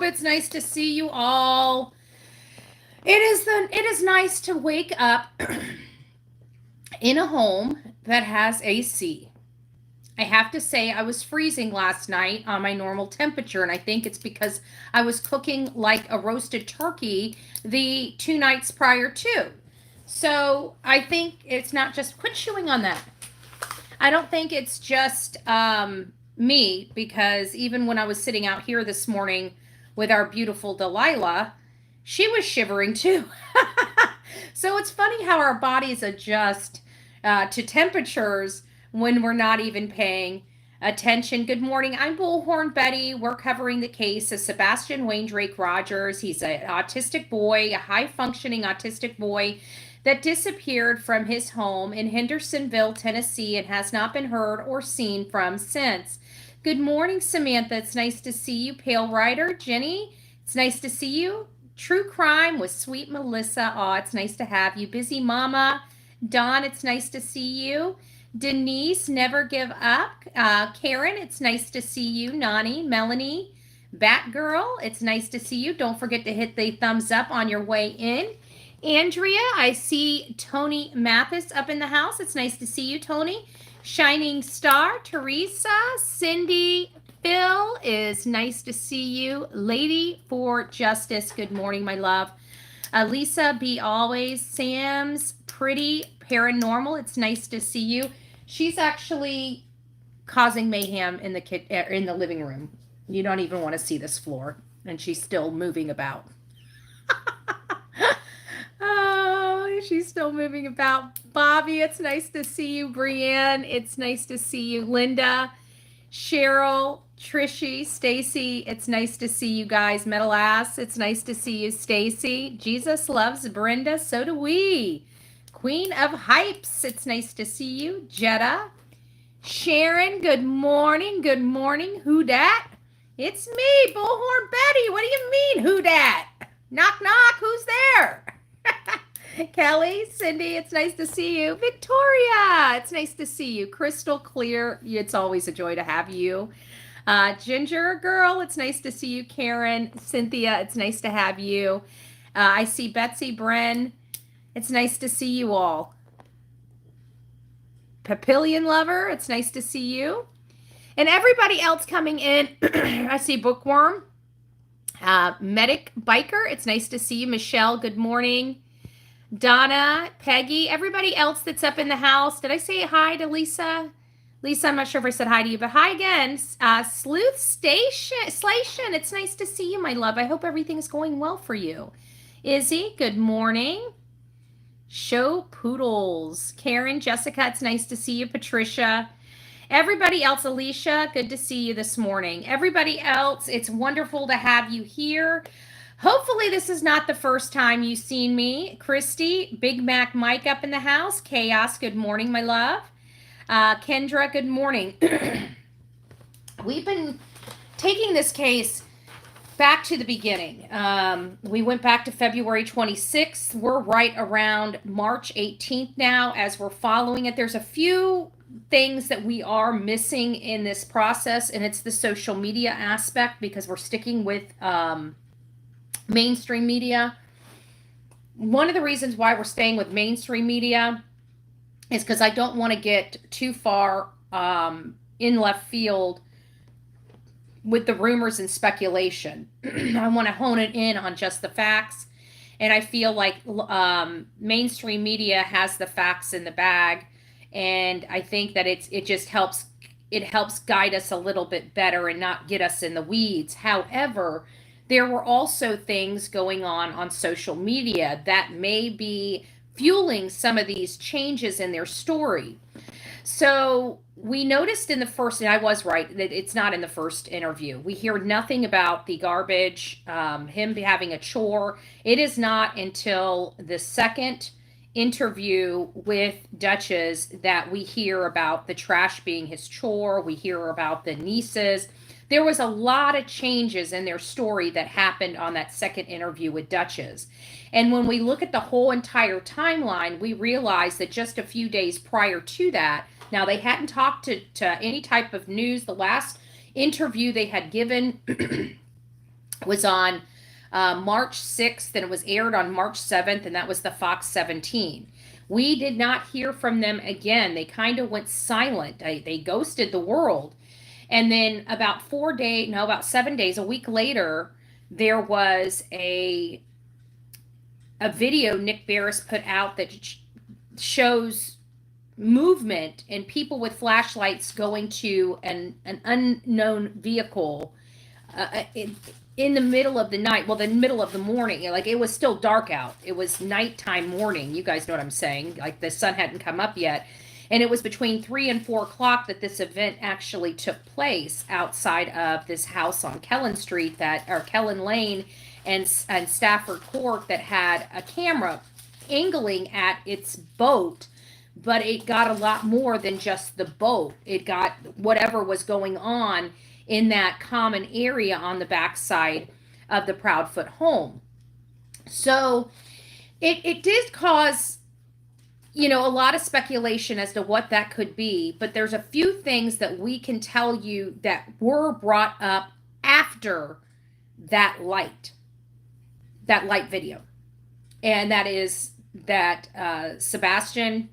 It's nice to see you all. It is nice to wake up in a home that has AC. I have to say I was freezing last night on my normal temperature, and I think it's because I was cooking like a roasted turkey the 2 nights prior to. So I think it's not just quit chewing on that. I don't think it's just me, because even when I was sitting out here this morning with our beautiful Delilah, she was shivering too. So it's funny how our bodies adjust to temperatures when we're not even paying attention. Good morning. I'm Bullhorn Betty. We're covering the case of Sebastian Rogers. He's an autistic boy, a high functioning autistic boy that disappeared from his home in Hendersonville, Tennessee, and has not been heard or seen from since. Good morning, Samantha. It's nice to see you. Pale Rider, Jenny, it's nice to see you. True Crime with Sweet Melissa. Oh, it's nice to have you. Busy Mama, Dawn, it's nice to see you. Denise, Never Give Up. Karen, it's nice to see you. Nani, Melanie, Batgirl, it's nice to see you. Don't forget to hit the thumbs up on your way in. Andrea, I see Tony Mathis up in the house. It's nice to see you, Tony. Shining Star, Teresa, Cindy, Phil, is nice to see you. Lady for Justice, good morning, my love. Lisa, be always. Sam's Pretty Paranormal, it's nice to see you. She's actually causing mayhem in the living room. You don't even want to see this floor, and she's still moving about. Oh, she's still moving about. Bobby, it's nice to see you. Brienne, it's nice to see you. Linda, Cheryl, Trishy, Stacy, it's nice to see you guys. Metal Ass, it's nice to see you. Stacy, Jesus loves Brenda, so do we. Queen of Hypes, it's nice to see you. Jetta, Sharon, good morning. Good morning. Who dat? It's me, Bullhorn Betty. What do you mean, who dat? Knock, knock. Who's there? Kelly, Cindy, it's nice to see you. Victoria, it's nice to see you. Crystal Clear, it's always a joy to have you. Ginger Girl, it's nice to see you. Karen, Cynthia, it's nice to have you. I see Betsy, Bren, it's nice to see you all. Papillion Lover, it's nice to see you. And everybody else coming in, I see Bookworm. Medic Biker, it's nice to see you. Michelle, good morning. Donna, Peggy, everybody else that's up in the house. Did I say hi to Lisa? Lisa, I'm not sure if I said hi to you, but hi again. Sleuth Station, it's nice to see you, my love. I hope everything is going well for you. Izzy, good morning. Show Poodles. Karen, Jessica, it's nice to see you. Patricia, everybody else. Alicia, good to see you this morning. Everybody else, it's wonderful to have you here. Hopefully this is not the first time you've seen me. Christy, Big Mac Mike up in the house. Chaos, good morning, my love. Kendra, good morning. We've been taking this case back to the beginning. We went back to February 26th. We're right around March 18th now as we're following it. There's a few things that we are missing in this process, and it's the social media aspect, because we're sticking with mainstream media. One of the reasons why we're staying with mainstream media is because I don't want to get too far in left field with the rumors and speculation. I want to hone it in on just the facts. And I feel like mainstream media has the facts in the bag. And I think that it just helps guide us a little bit better and not get us in the weeds. However, there were also things going on social media that may be fueling some of these changes in their story. So we noticed in the first, and I was right, that it's not in the first interview. We hear nothing about the garbage, him having a chore. It is not until the second interview with Duchess that we hear about the trash being his chore. We hear about the nieces. There was a lot of changes in their story that happened on that second interview with Duchess. And when we look at the whole entire timeline, we realize that just a few days prior to that, now they hadn't talked to any type of news. The last interview they had given was on March 6th, and it was aired on March 7th, and that was the Fox 17. We did not hear from them again. They kind of went silent. They ghosted the world. And then about 7 days, a week later, there was a video Nick Barris put out that shows movement and people with flashlights going to an unknown vehicle in the middle of the night. Well, the middle of the morning. Like, it was still dark out. It was nighttime morning. You guys know what I'm saying. Like, the sun hadn't come up yet. And it was between 3 and 4 o'clock that this event actually took place outside of this house on Kellen Street or Kellen Lane and Stafford Court, that had a camera angling at its boat, but it got a lot more than just the boat. It got whatever was going on in that common area on the backside of the Proudfoot home. So it did cause, a lot of speculation as to what that could be, but there's a few things that we can tell you that were brought up after that light video. And that is that Sebastian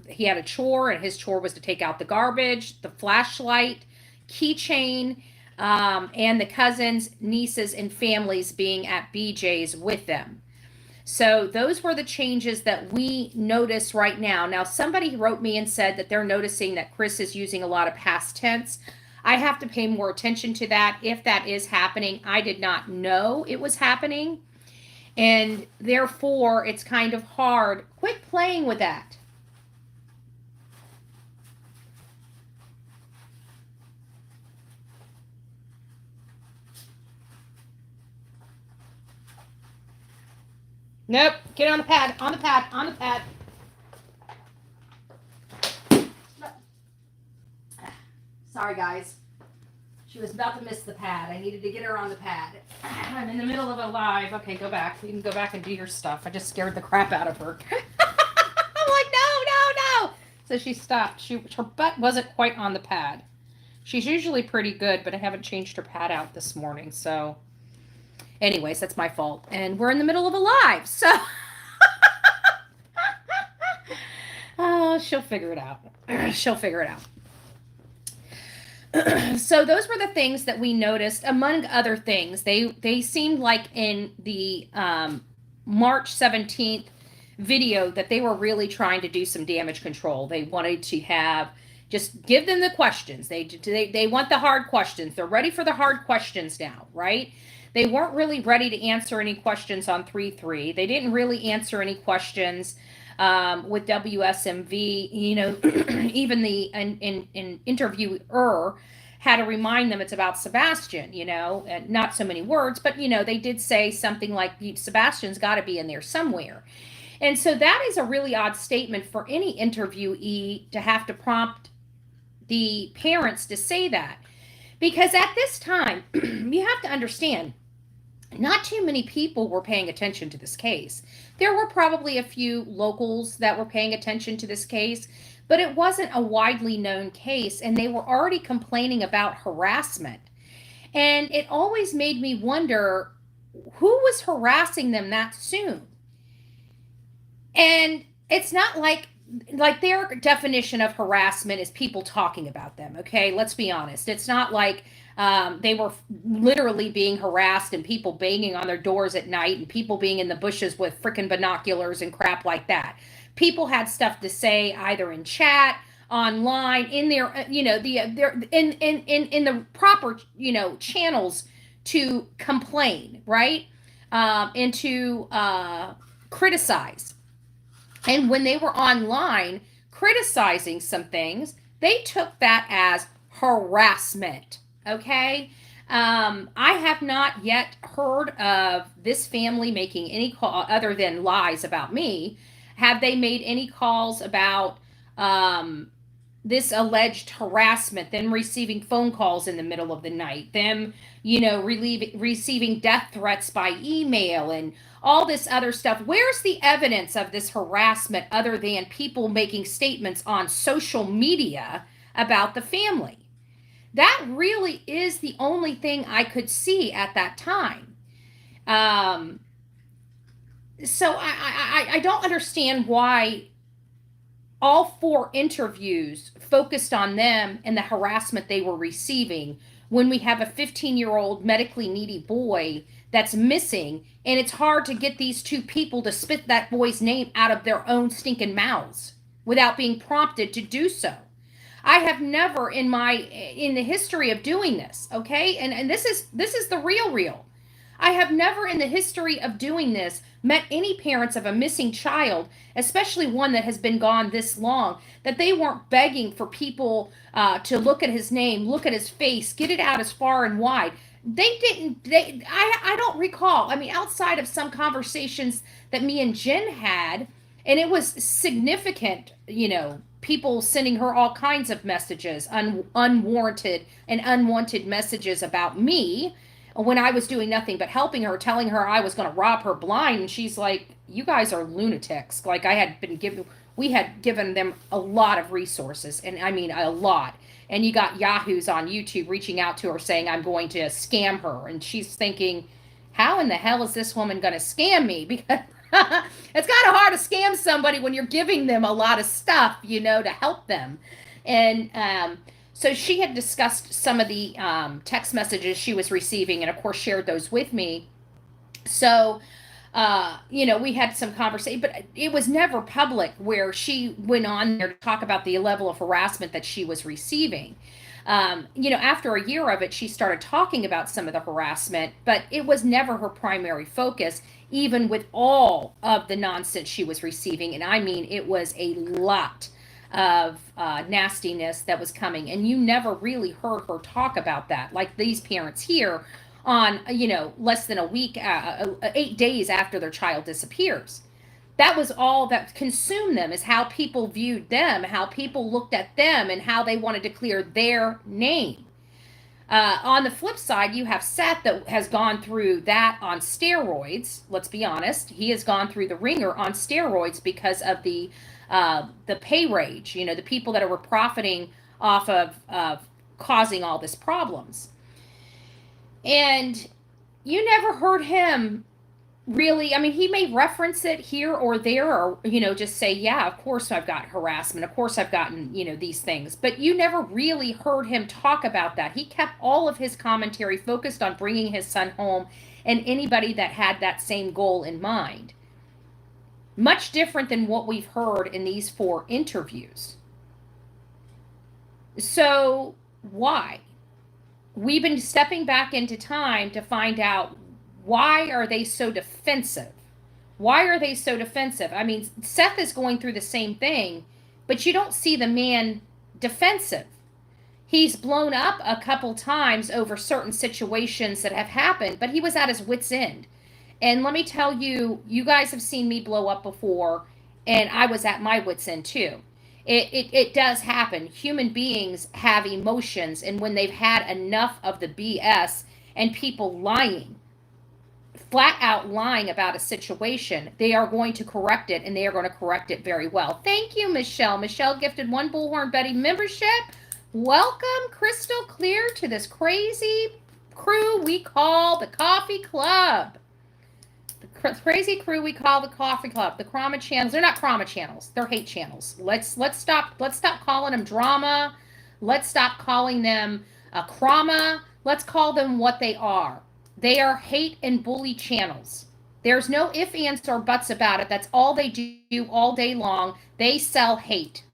he had a chore, and his chore was to take out the garbage, the flashlight, keychain, and the cousins, nieces, and families being at BJ's with them. So those were the changes that we notice right now. Now, somebody wrote me and said that they're noticing that Chris is using a lot of past tense. I have to pay more attention to that. If that is happening, I did not know it was happening. And therefore, it's kind of hard. Quit playing with that. Nope. Get on the pad. On the pad. On the pad. Sorry, guys. She was about to miss the pad. I needed to get her on the pad. I'm in the middle of a live. Okay, go back. You can go back and do your stuff. I just scared the crap out of her. I'm like, no. So she stopped. Her butt wasn't quite on the pad. She's usually pretty good, but I haven't changed her pad out this morning. So anyways, that's my fault. And we're in the middle of a live. So she'll figure it out. She'll figure it out. So those were the things that we noticed, among other things. They seemed like in the March 17th video that they were really trying to do some damage control. They wanted to just give them the questions. They want the hard questions. They're ready for the hard questions now, right? They weren't really ready to answer any questions on 3-3. They didn't really answer any questions with WSMV. Even the interviewer had to remind them it's about Sebastian, and not so many words, but they did say something like Sebastian's got to be in there somewhere. And so that is a really odd statement for any interviewee to have to prompt the parents to say that, because at this time you have to understand, not too many people were paying attention to this case. There were probably a few locals that were paying attention to this case, but it wasn't a widely known case, and they were already complaining about harassment. And it always made me wonder who was harassing them that soon. And it's not like their definition of harassment is people talking about them, okay? Let's be honest. It's not like they were literally being harassed and people banging on their doors at night and people being in the bushes with freaking binoculars and crap like that. People had stuff to say either in chat, online, in their, they're in the proper, channels to complain, right? And to criticize. And when they were online criticizing some things, they took that as harassment. Okay. I have not yet heard of this family making any call other than lies about me. Have they made any calls about this alleged harassment, them receiving phone calls in the middle of the night, them, receiving death threats by email and all this other stuff? Where's the evidence of this harassment other than people making statements on social media about the family? That really is the only thing I could see at that time. Um, so I don't understand why all four interviews focused on them and the harassment they were receiving when we have a 15-year-old medically needy boy that's missing, and it's hard to get these two people to spit that boy's name out of their own stinking mouths without being prompted to do so. I have never in the history of doing this, okay? And this is the real. I have never in the history of doing this met any parents of a missing child, especially one that has been gone this long, that they weren't begging for people to look at his name, look at his face, get it out as far and wide. They didn't. I don't recall. I mean, outside of some conversations that me and Jen had, and it was significant. People sending her all kinds of messages, unwarranted and unwanted messages about me when I was doing nothing but helping her, telling her I was going to rob her blind. And she's like, you guys are lunatics. Like we had given them a lot of resources, and I mean a lot. And you got yahoos on YouTube reaching out to her saying I'm going to scam her. And she's thinking, how in the hell is this woman going to scam me? Because it's kind of hard to scam somebody when you're giving them a lot of stuff, to help them. And so she had discussed some of the text messages she was receiving, and of course shared those with me. So, we had some conversation, but it was never public where she went on there to talk about the level of harassment that she was receiving. After a year of it, she started talking about some of the harassment, but it was never her primary focus, even with all of the nonsense she was receiving. And I mean, it was a lot of nastiness that was coming. And you never really heard her talk about that, like these parents here on, less than a week, 8 days after their child disappears. That was all that consumed them, is how people viewed them, how people looked at them, and how they wanted to clear their name. On the flip side, you have Seth that has gone through that on steroids. Let's be honest. He has gone through the ringer on steroids because of the pay rage, the people that are profiting off of causing all this problems. And you never heard him really. I mean, he may reference it here or there, or just say, yeah, of course I've got harassment, of course I've gotten these things, but you never really heard him talk about that. He kept all of his commentary focused on bringing his son home and anybody that had that same goal in mind. Much different than what we've heard in these 4 interviews. So why? We've been stepping back into time to find out, why are they so defensive? Why are they so defensive? I mean, Seth is going through the same thing, but you don't see the man defensive. He's blown up a couple times over certain situations that have happened, but he was at his wit's end. And let me tell you, you guys have seen me blow up before, and I was at my wit's end too. It does happen. Human beings have emotions, and when they've had enough of the BS and people lying, flat out lying about a situation, they are going to correct it, and they are going to correct it very well. Thank you, Michelle. Michelle gifted 1 Bullhorn Betty membership. Welcome, crystal clear, to this crazy crew we call the Coffee Club. The crazy crew we call the Coffee Club. The Krama channels, they're not Krama channels, they're hate channels. Let's stop calling them drama. Let's stop calling them Krama. Let's call them what they are. They are hate and bully channels. There's no ifs, ands, or buts about it. That's all they do all day long. They sell hate.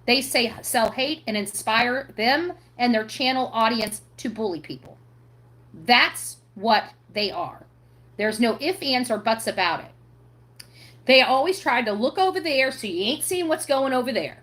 They sell hate and inspire them and their channel audience to bully people. That's what they are. There's no ifs, ands, or buts about it. They always tried to look over there so you ain't seeing what's going over there.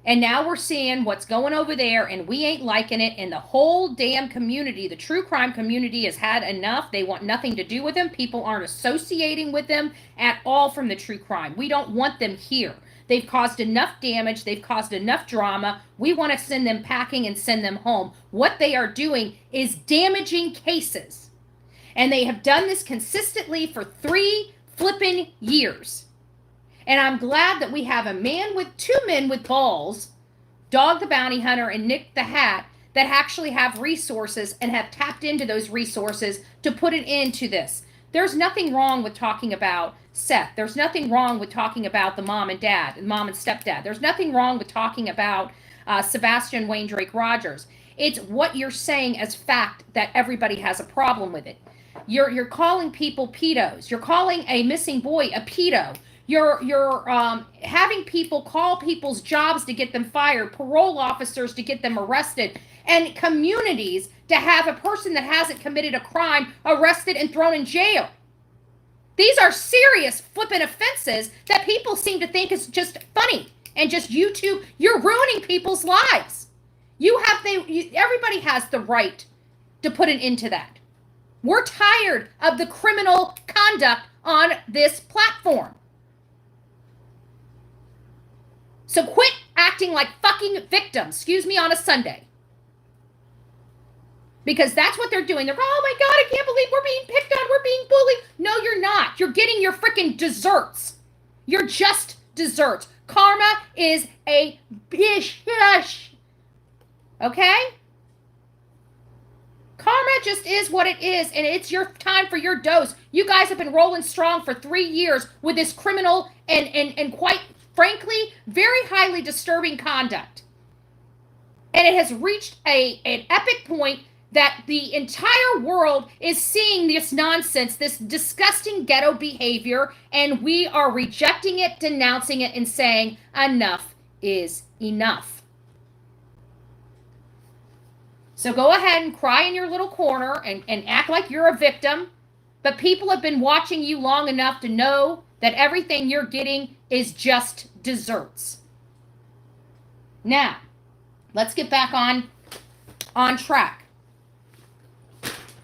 And now we're seeing what's going over there, and we ain't liking it. And the whole damn community, the true crime community, has had enough. They want nothing to do with them. People aren't associating with them at all from the true crime. We don't want them here. They've caused enough damage. They've caused enough drama. We want to send them packing and send them home. What they are doing is damaging cases. And they have done this consistently for 3 flipping years. And I'm glad that we have 2 men with balls, Dog the Bounty Hunter and Nick the Hat, that actually have resources and have tapped into those resources to put it into this. There's nothing wrong with talking about Seth. There's nothing wrong with talking about the mom and dad, mom and stepdad. There's nothing wrong with talking about Sebastian Wayne Drake Rogers. It's what you're saying as fact that everybody has a problem with it. You're calling people pedos. You're calling a missing boy a pedo. You're having people call people's jobs to get them fired, parole officers to get them arrested, and communities to have a person that hasn't committed a crime arrested and thrown in jail. These are serious flippant offenses that people seem to think is just funny and just YouTube. You're ruining people's lives. Everybody has the right to put an end to that. We're tired of the criminal conduct on this platform. So quit acting like fucking victims, excuse me, on a Sunday. Because that's what they're doing. They're, oh my God, I can't believe we're being picked on, we're being bullied. No, you're not. You're getting your freaking desserts. You're just desserts. Karma is a bitch. Okay? Karma just is what it is, and it's your time for your dose. You guys have been rolling strong for 3 years with this criminal and quite frankly, very highly disturbing conduct. And it has reached an epic point that the entire world is seeing this nonsense, this disgusting ghetto behavior, and we are rejecting it, denouncing it, and saying enough is enough. So go ahead and cry in your little corner and act like you're a victim, but people have been watching you long enough to know that everything you're getting is just desserts. Now, let's get back on track.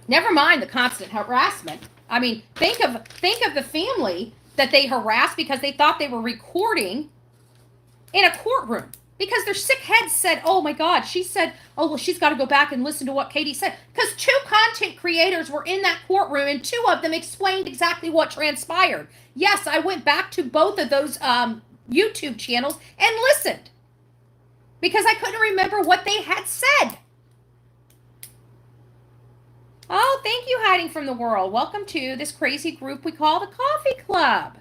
Never mind the constant harassment. I mean, think of the family that they harassed because they thought they were recording in a courtroom. Because their sick heads said, oh my God, she said, oh, well, she's got to go back and listen to what Katie said. Because 2 content creators were in that courtroom and 2 of them explained exactly what transpired. Yes, I went back to both of those YouTube channels and listened. Because I couldn't remember what they had said. Oh, thank you, Hiding from the World. Welcome to this crazy group we call the Coffee Club.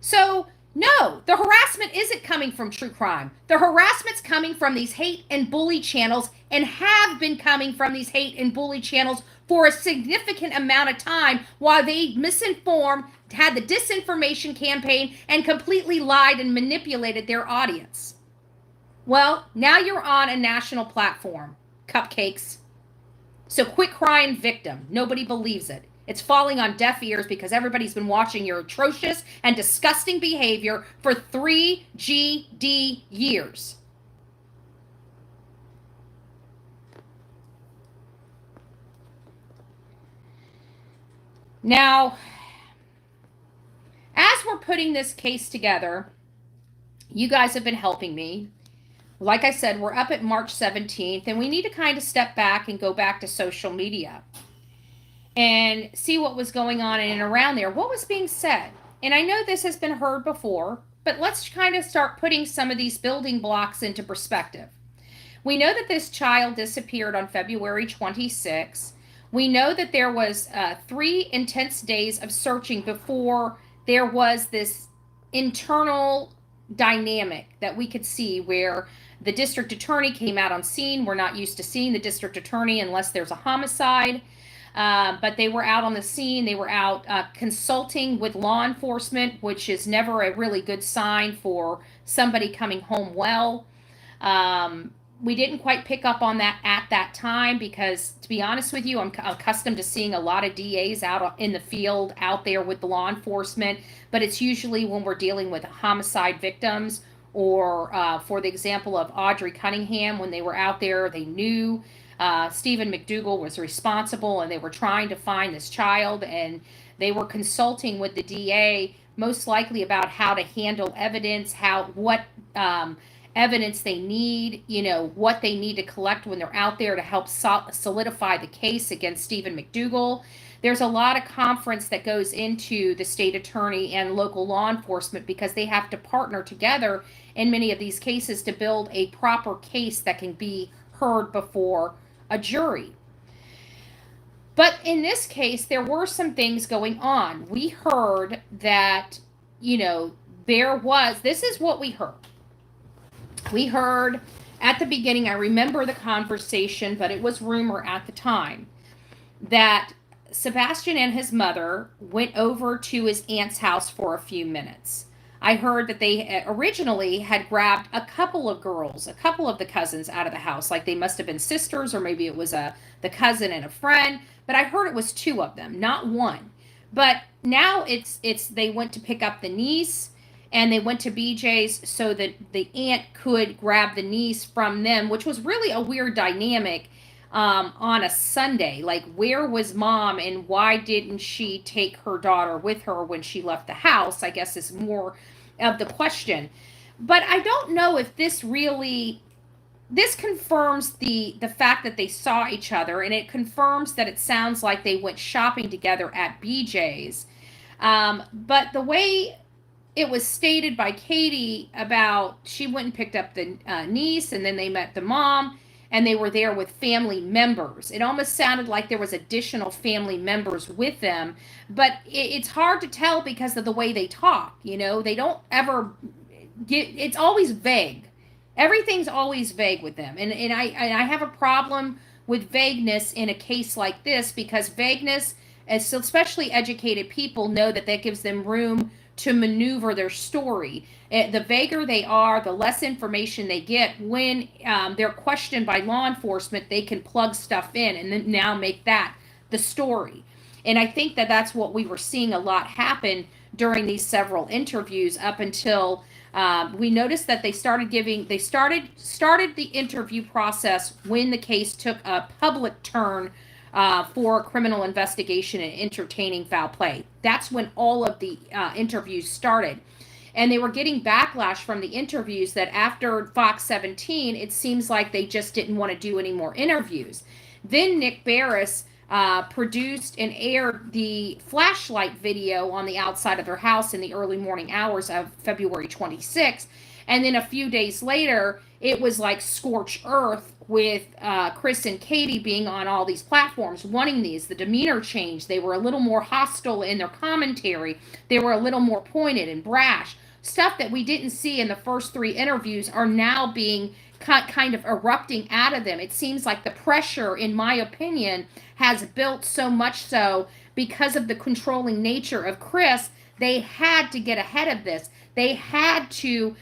So, no, the harassment isn't coming from true crime. The harassment's coming from these hate and bully channels and have been coming from these hate and bully channels for a significant amount of time while they misinformed, had the disinformation campaign, and completely lied and manipulated their audience. Well, now you're on a national platform, cupcakes. So quit crying victim. Nobody believes it. It's falling on deaf ears because everybody's been watching your atrocious and disgusting behavior for 3 GD years. Now, as we're putting this case together, you guys have been helping me. Like I said, we're up at March 17th, and we need to kind of step back and go back to social media and see what was going on in and around there. What was being said? And I know this has been heard before, but let's kind of start putting some of these building blocks into perspective. We know that this child disappeared on February 26th. We know that there was 3 intense days of searching before there was this internal dynamic that we could see where the district attorney came out on scene. We're not used to seeing the district attorney unless there's a homicide. But they were out on the scene. They were out consulting with law enforcement, which is never a really good sign for somebody coming home well. We didn't quite pick up on that at that time because, to be honest with you, I'm accustomed to seeing a lot of DAs out in the field, out there with the law enforcement, but it's usually when we're dealing with homicide victims or, for the example of Audrey Cunningham, when they were out there, they knew Stephen McDougal was responsible and they were trying to find this child, and they were consulting with the DA most likely about how to handle evidence, what evidence they need, what they need to collect when they're out there to help solidify the case against Stephen McDougal. There's a lot of conference that goes into the state attorney and local law enforcement because they have to partner together in many of these cases to build a proper case that can be heard before a jury. But in this case, there were some things going on. We heard that, this is what we heard. We heard at the beginning, I remember the conversation, but it was rumor at the time, that Sebastian and his mother went over to his aunt's house for a few minutes. I heard that they originally had grabbed a couple of girls, a couple of the cousins out of the house, like they must have been sisters, or maybe it was the cousin and a friend, but I heard it was two of them, not one. But now it's they went to pick up the niece, and they went to BJ's so that the aunt could grab the niece from them, which was really a weird dynamic on a Sunday. Like, where was mom, and why didn't she take her daughter with her when she left the house, I guess is more of the question. But I don't know if this confirms the fact that they saw each other, and it confirms that it sounds like they went shopping together at BJ's. But the way it was stated by Katie about, she went and picked up the niece, and then they met the mom, and they were there with family members. It almost sounded like there was additional family members with them, but it's hard to tell because of the way they talk. They don't ever it's always vague. Everything's always vague with them. And I have a problem with vagueness in a case like this, because vagueness, especially educated people, know that gives them room to maneuver their story. The vaguer they are, the less information they get. When they're questioned by law enforcement, they can plug stuff in and then now make that the story. And I think that that's what we were seeing a lot happen during these several interviews, up until we noticed that they started the interview process when the case took a public turn for criminal investigation and entertaining foul play. That's when all of the interviews started. And they were getting backlash from the interviews that after Fox 17, it seems like they just didn't want to do any more interviews. Then Nick Barris produced and aired the flashlight video on the outside of their house in the early morning hours of February 26th. And then a few days later, it was like scorched earth with Chris and Katie being on all these platforms, wanting these. The demeanor changed. They were a little more hostile in their commentary. They were a little more pointed and brash. Stuff that we didn't see in the first three interviews are now being kind of erupting out of them. It seems like the pressure, in my opinion, has built so much so because of the controlling nature of Chris. They had to get ahead of this. They had to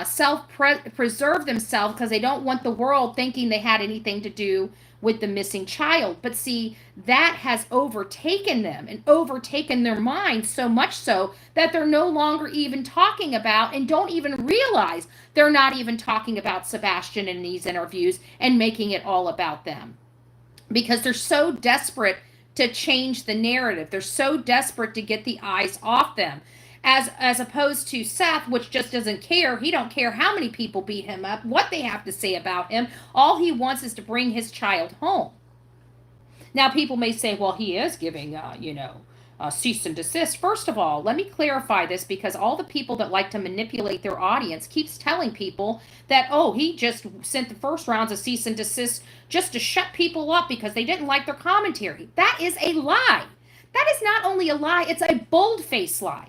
self-preserve themselves, because they don't want the world thinking they had anything to do with the missing child. But see, that has overtaken them and overtaken their minds, so much so that they're no longer even talking about, and don't even realize they're not even talking about Sebastian in these interviews and making it all about them, because they're so desperate to change the narrative. They're so desperate to get the eyes off them. As opposed to Seth, which just doesn't care. He don't care how many people beat him up, what they have to say about him. All he wants is to bring his child home. Now, people may say, well, he is giving, cease and desist. First of all, let me clarify this, because all the people that like to manipulate their audience keeps telling people that, oh, he just sent the first rounds of cease and desist just to shut people up because they didn't like their commentary. That is a lie. That is not only a lie, it's a bold-faced lie.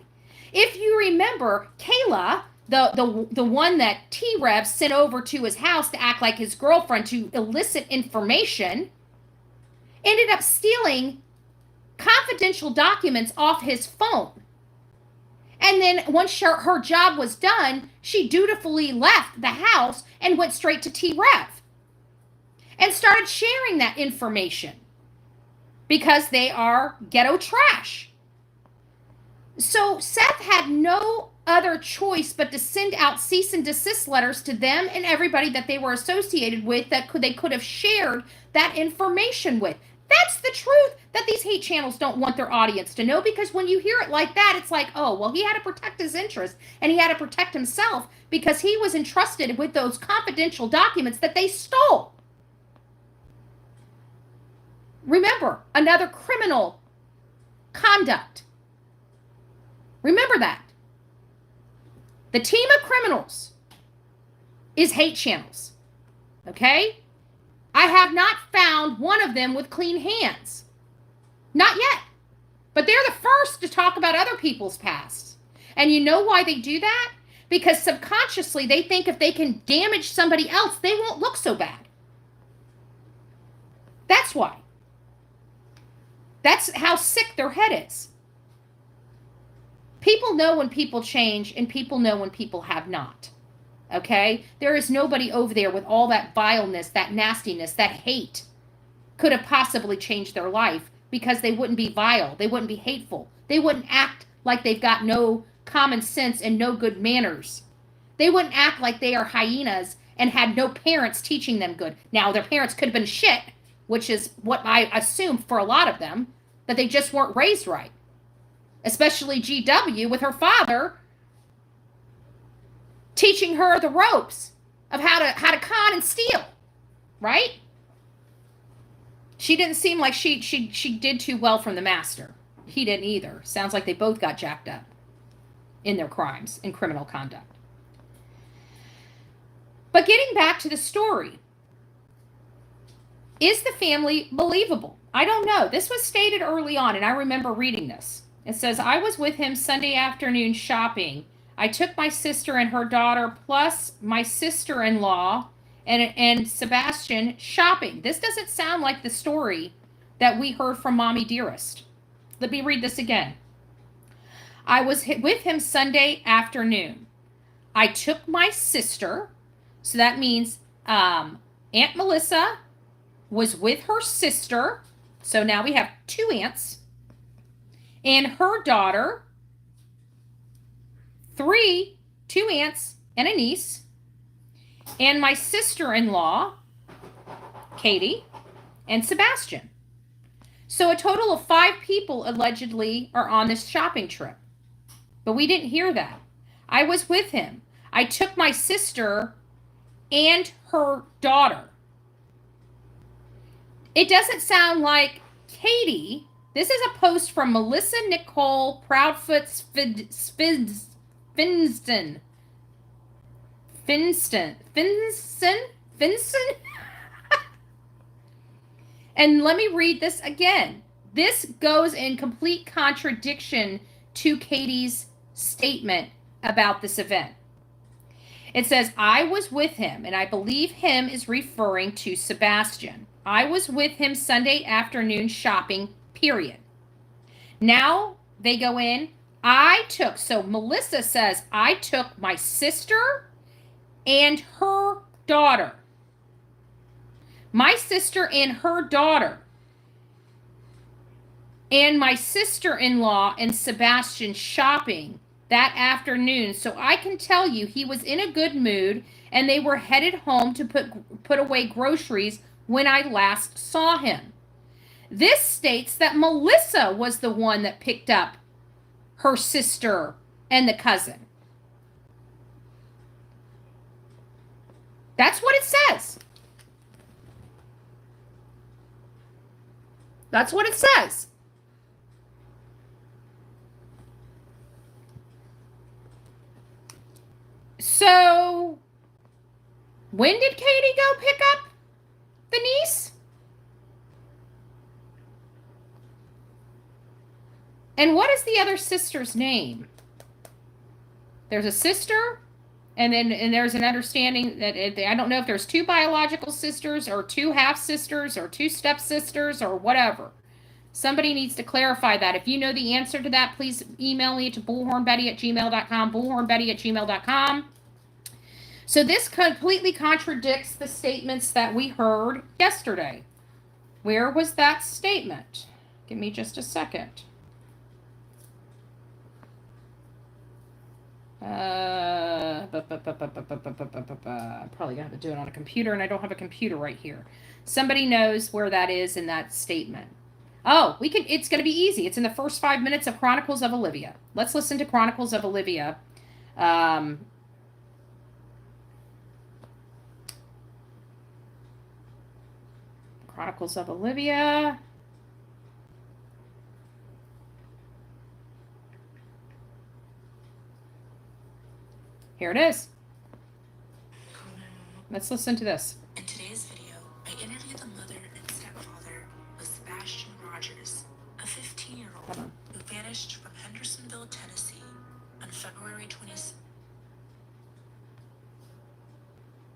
If you remember, Kayla, the one that T-Rev sent over to his house to act like his girlfriend to elicit information, ended up stealing confidential documents off his phone. And then once her job was done, she dutifully left the house and went straight to T-Rev and started sharing that information, because they are ghetto trash. So Seth had no other choice but to send out cease and desist letters to them and everybody that they were associated with that they could have shared that information with. That's the truth that these hate channels don't want their audience to know, because when you hear it like that, it's like, oh, well, he had to protect his interest, and he had to protect himself because he was entrusted with those confidential documents that they stole. Remember, another criminal conduct. Remember that. The team of criminals is hate channels. Okay? I have not found one of them with clean hands. Not yet. But they're the first to talk about other people's pasts. And you know why they do that? Because subconsciously they think if they can damage somebody else, they won't look so bad. That's why. That's how sick their head is. People know when people change, and people know when people have not. Okay? There is nobody over there with all that vileness, that nastiness, that hate could have possibly changed their life, because they wouldn't be vile. They wouldn't be hateful. They wouldn't act like they've got no common sense and no good manners. They wouldn't act like they are hyenas and had no parents teaching them good. Now, their parents could have been shit, which is what I assume for a lot of them, that they just weren't raised right. Especially GW with her father teaching her the ropes of how to con and steal, right? She didn't seem like she did too well from the master. He didn't either. Sounds like they both got jacked up in their crimes and criminal conduct. But getting back to the story, is the family believable? I don't know. This was stated early on, and I remember reading this. It says, I was with him Sunday afternoon shopping. I took my sister and her daughter plus my sister-in-law and Sebastian shopping. This doesn't sound like the story that we heard from Mommy Dearest. Let me read this again. I was with him Sunday afternoon. I took my sister, so that means Aunt Melissa was with her sister, so now we have two aunts, and her daughter, two aunts and a niece, and my sister-in-law, Katie, and Sebastian. So a total of 5 people allegedly are on this shopping trip. But we didn't hear that. I was with him. I took my sister and her daughter. It doesn't sound like Katie. This is a post from Melissa Nicole Proudfoot Finston. And let me read this again. This goes in complete contradiction to Katie's statement about this event. It says, I was with him, and I believe him is referring to Sebastian. I was with him Sunday afternoon shopping, period. Now they go in, so Melissa says, I took my sister and her daughter. My sister and her daughter. And my sister-in-law and Sebastian shopping that afternoon. So I can tell you he was in a good mood, and they were headed home to put away groceries when I last saw him. This states that Melissa was the one that picked up her sister and the cousin. That's what it says. That's what it says. So, when did Katie go pick up the niece? And what is the other sister's name? There's a sister, and there's an understanding that I don't know if there's 2 biological sisters or 2 half-sisters or 2 step-sisters or whatever. Somebody needs to clarify that. If you know the answer to that, please email me to bullhornbetty@gmail.com, bullhornbetty@gmail.com. So this completely contradicts the statements that we heard yesterday. Where was that statement? Give me just a second. Probably gonna have to do it on a computer, and I don't have a computer right here. Somebody knows where that is in that statement. Oh, it's gonna be easy. It's in the first 5 minutes of Chronicles of Olivia. Let's listen to Chronicles of Olivia. Chronicles of Olivia. Here it is. Let's listen to this. In today's video, I interviewed Hold on. Who vanished from Hendersonville, Tennessee on February 26th.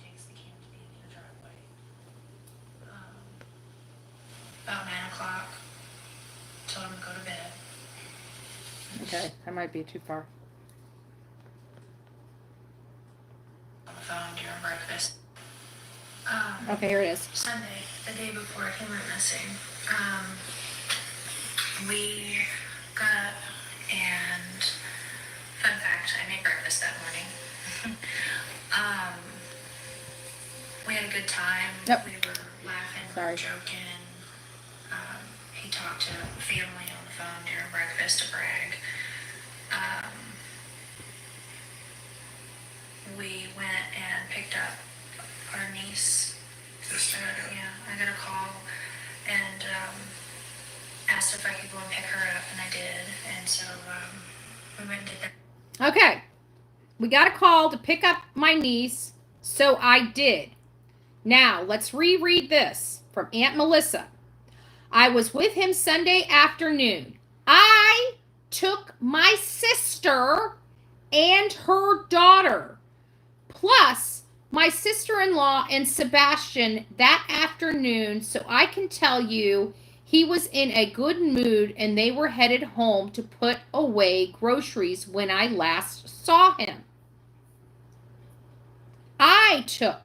Takes the can to be in the driveway. About 9 o'clock. Told him to go to bed. Okay, that might be too far. On the phone during breakfast. Okay, here it is. Sunday, the day before he went missing, we got up and, fun fact, I made breakfast that morning. We had a good time. Yep. We were laughing, Sorry. joking. He talked to family on the phone during breakfast to brag. We went and picked up our niece. I got a call and asked if I could go and pick her up, and I did. And so we went and did that. Okay. We got a call to pick up my niece, so I did. Now, let's reread this from Aunt Melissa. I was with him Sunday afternoon. I took my sister and her daughter, plus my sister-in-law and Sebastian that afternoon, so I can tell you he was in a good mood and they were headed home to put away groceries when I last saw him. I took.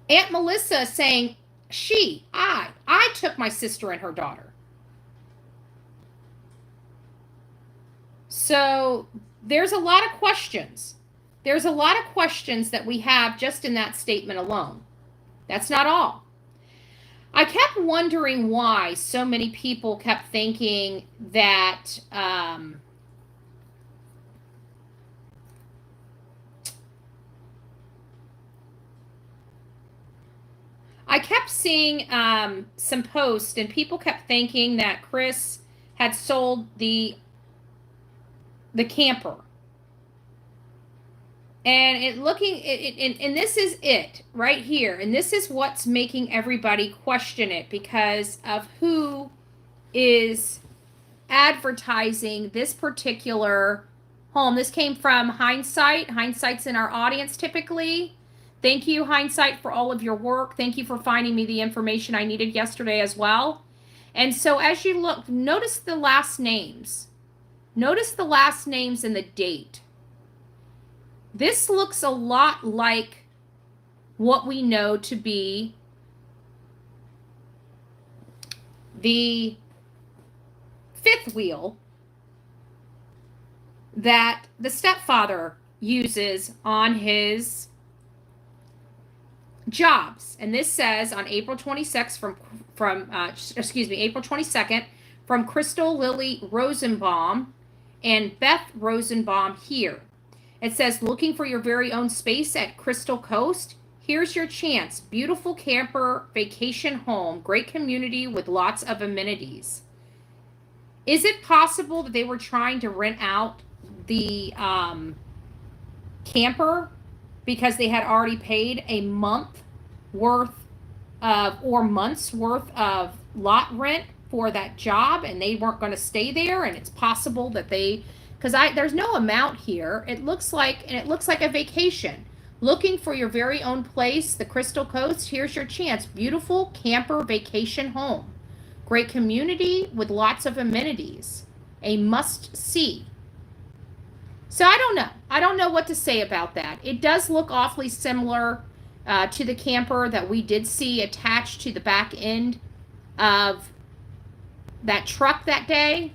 Aunt Melissa saying, I took my sister and her daughter. So there's a lot of questions. There's a lot of questions that we have just in that statement alone. That's not all. I kept wondering why so many people kept thinking that I kept seeing some posts and people kept thinking that Chris had sold the camper. And and this is it right here. And this is what's making everybody question it because of who is advertising this particular home. This came from Hindsight. Hindsight's in our audience typically. Thank you, Hindsight, for all of your work. Thank you for finding me the information I needed yesterday as well. And so as you look, notice the last names. Notice the last names and the date. This looks a lot like what we know to be the fifth wheel that the stepfather uses on his jobs. And this says on April 26th April 22nd from Crystal Lily Rosenbaum and Beth Rosenbaum here. It says, looking for your very own space at Crystal Coast? Here's your chance. Beautiful camper vacation home, great community with lots of amenities. Is it possible that they were trying to rent out the camper because they had already paid a month worth of or months worth of lot rent for that job and they weren't going to stay there? And it's possible that they, because there's no amount here. It looks like a vacation. Looking for your very own place, the Crystal Coast? Here's your chance. Beautiful camper vacation home. Great community with lots of amenities. A must-see. So I don't know. I don't know what to say about that. It does look awfully similar to the camper that we did see attached to the back end of that truck that day.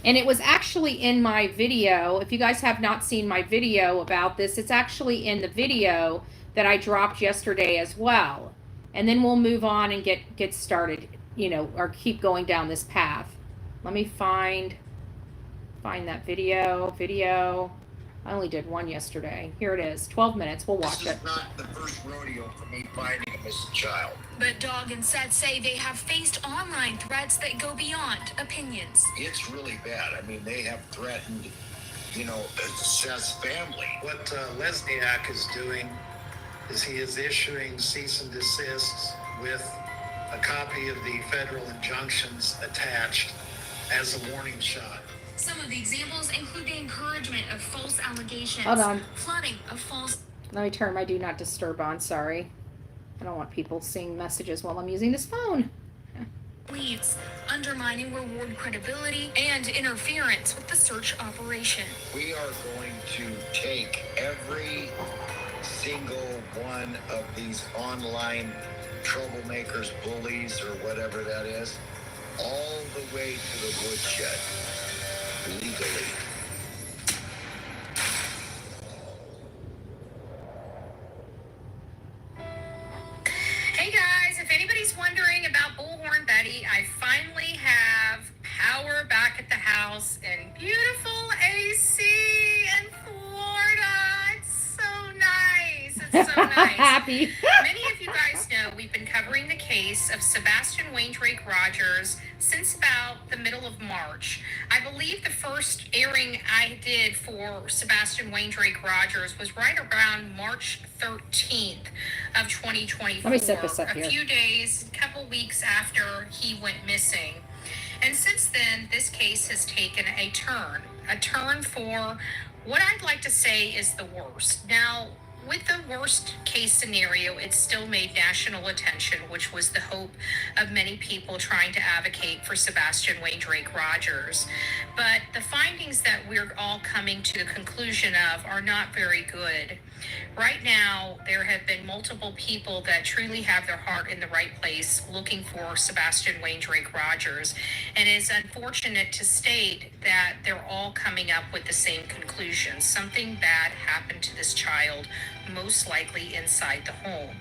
And it was actually in my video. If you guys have not seen my video about this, it's actually in the video that I dropped yesterday as well. And then we'll move on and get started, or keep going down this path. Let me find that video. I only did one yesterday. Here it is. 12 minutes. We'll watch it. This is not the first rodeo for me finding a missing child. But Dog and Seth say they have faced online threats that go beyond opinions. It's really bad. I mean, they have threatened, Seth's family. What Lesniak is doing is he is issuing cease and desists with a copy of the federal injunctions attached. as a warning shot. Some of the examples include the encouragement of false allegations, Hold on. flooding of false. Let me turn my do not disturb on. Sorry. I don't want people seeing messages while I'm using this phone. Leads, undermining reward credibility, and interference with the search operation. We are going to take every single one of these online troublemakers, bullies, or whatever that is, all the way to the woodshed, legally. Hey guys, if anybody's wondering about Bullhorn Betty, I finally have power back at the house and beautiful AC in Florida. It's so nice. It's so nice. Happy. Many of you guys know we've been covering the case of Sebastian Rogers since about the middle of March. I believe the first airing I did for Sebastian Rogers was right around March 13th of 2024. Let me set this up here. A few days, couple weeks after he went missing. And since then, this case has taken a turn for what I'd like to say is the worst. Now, with the worst case scenario, it still made national attention, which was the hope of many people trying to advocate for Sebastian Rogers. But the findings that we're all coming to the conclusion of are not very good. Right now, there have been multiple people that truly have their heart in the right place looking for Sebastian Rogers. And it's unfortunate to state that they're all coming up with the same conclusion. Something bad happened to this child, most likely inside the home.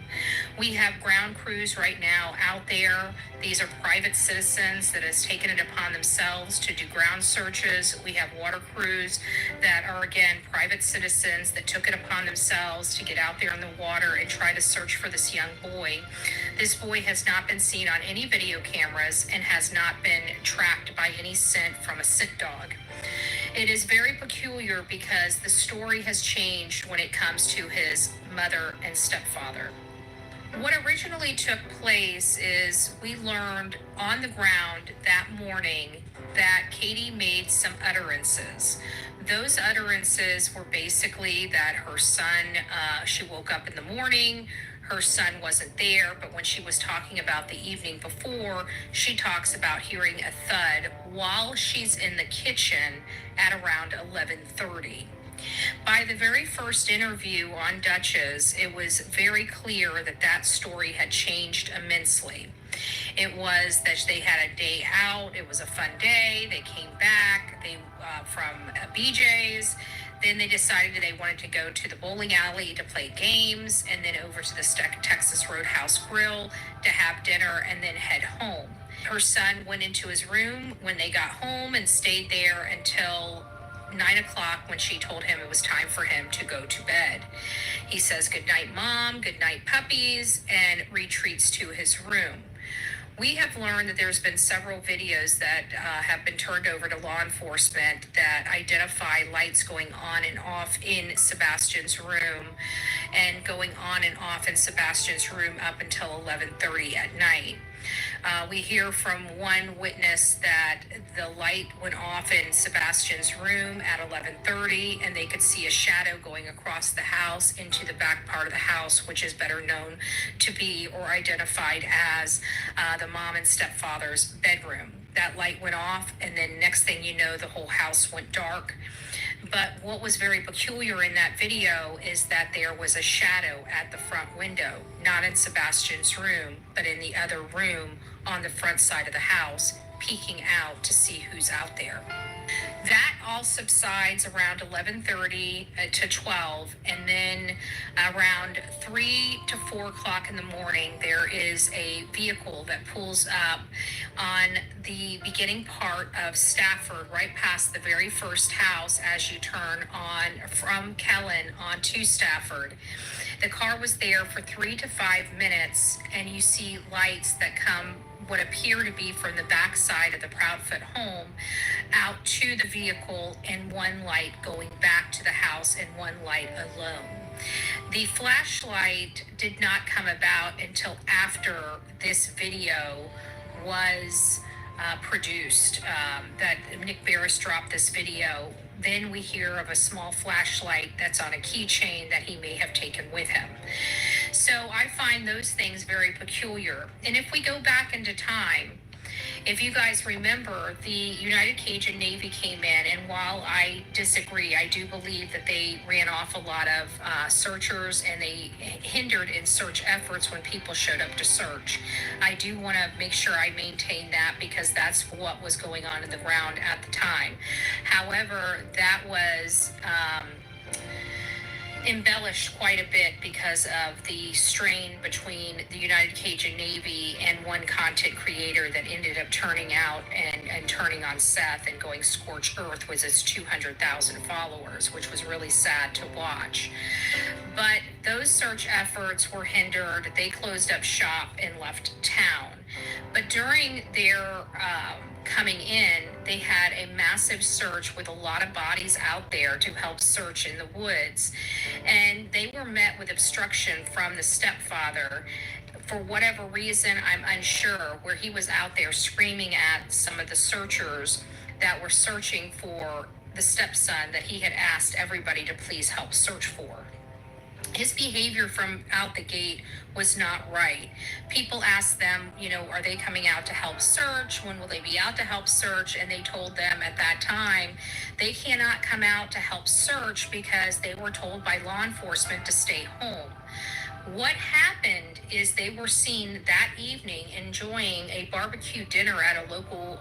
We have ground crews right now out there. These are private citizens that has taken it upon themselves to do ground searches. We have water crews that are, again, private citizens that took it upon themselves to get out there in the water and try to search for this young boy. This boy has not been seen on any video cameras and has not been tracked by any scent from a scent dog. It is very peculiar because the story has changed when it comes to his mother and stepfather. What originally took place is we learned on the ground that morning that Katie made some utterances. Those utterances were basically that her son, she woke up in the morning, her son wasn't there, but when she was talking about the evening before, she talks about hearing a thud while she's in the kitchen at around 11:30. By the very first interview on Duchess, it was very clear that that story had changed immensely. It was that they had a day out. It was a fun day. They came back from BJ's. Then they decided they wanted to go to the bowling alley to play games, and then over to the Texas Roadhouse Grill to have dinner and then head home. Her son went into his room when they got home and stayed there until 9 o'clock when she told him it was time for him to go to bed. He says, "Good night, Mom, good night, puppies," and retreats to his room. We have learned that there's been several videos that have been turned over to law enforcement that identify lights going on and off in Sebastian's room and going on and off in Sebastian's room up until 11:30 at night. We hear from one witness that the light went off in Sebastian's room at 11:30, and they could see a shadow going across the house into the back part of the house, which is better known to be or identified as the mom and stepfather's bedroom. That light went off, and then next thing you know, the whole house went dark. But what was very peculiar in that video is that there was a shadow at the front window, not in Sebastian's room, but in the other room on the front side of the house, peeking out to see who's out there. That all subsides around 11:30 to 12, and then around 3 to 4 o'clock in the morning, there is a vehicle that pulls up on the beginning part of Stafford, right past the very first house as you turn on from Kellen onto Stafford. The car was there for 3 to 5 minutes, and you see lights that come what appear to be from the back side of the Proudfoot home out to the vehicle, and one light going back to the house and one light alone. The flashlight did not come about until after this video was produced, that Nick Barris dropped this video. Then we hear of a small flashlight that's on a keychain that he may have taken with him. So I find those things very peculiar. And if we go back into time, if you guys remember, the United Cajun Navy came in, and while I disagree, I do believe that they ran off a lot of searchers and they hindered in search efforts when people showed up to search. I do want to make sure I maintain that because that's what was going on in the ground at the time. However, that was embellished quite a bit because of the strain between the United Cajun Navy and one content creator that ended up turning out and turning on Seth and going scorched earth with his 200,000 followers, which was really sad to watch. But those search efforts were hindered. They closed up shop and left town. But during their coming in, they had a massive search with a lot of bodies out there to help search in the woods. And they were met with obstruction from the stepfather. For whatever reason, I'm unsure, where he was out there screaming at some of the searchers that were searching for the stepson that he had asked everybody to please help search for. His behavior from out the gate was not right. People asked them, are they coming out to help search? When will they be out to help search? And they told them at that time, they cannot come out to help search because they were told by law enforcement to stay home. What happened is they were seen that evening enjoying a barbecue dinner at a local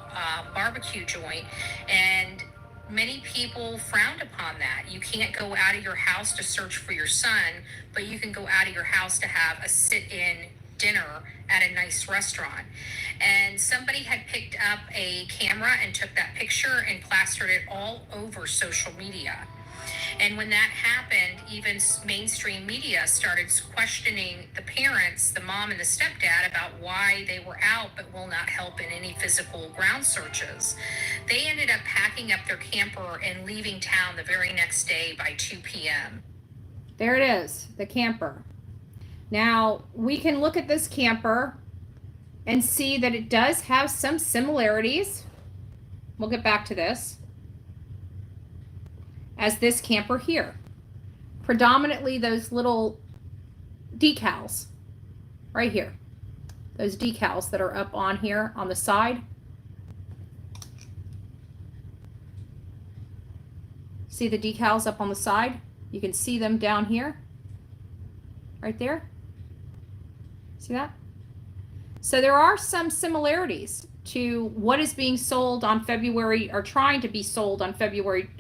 barbecue joint, and many people frowned upon that. You can't go out of your house to search for your son, but you can go out of your house to have a sit-in dinner at a nice restaurant. And somebody had picked up a camera and took that picture and plastered it all over social media. And when that happened, even mainstream media started questioning the parents, the mom and the stepdad, about why they were out but will not help in any physical ground searches. They ended up packing up their camper and leaving town the very next day by 2 p.m. There it is, the camper. Now, we can look at this camper and see that it does have some similarities. We'll get back to this. As this camper here. Predominantly those little decals right here. Those decals that are up on here on the side. See the decals up on the side? You can see them down here. Right there. See that? So there are some similarities to what is being sold on February, or trying to be sold on February,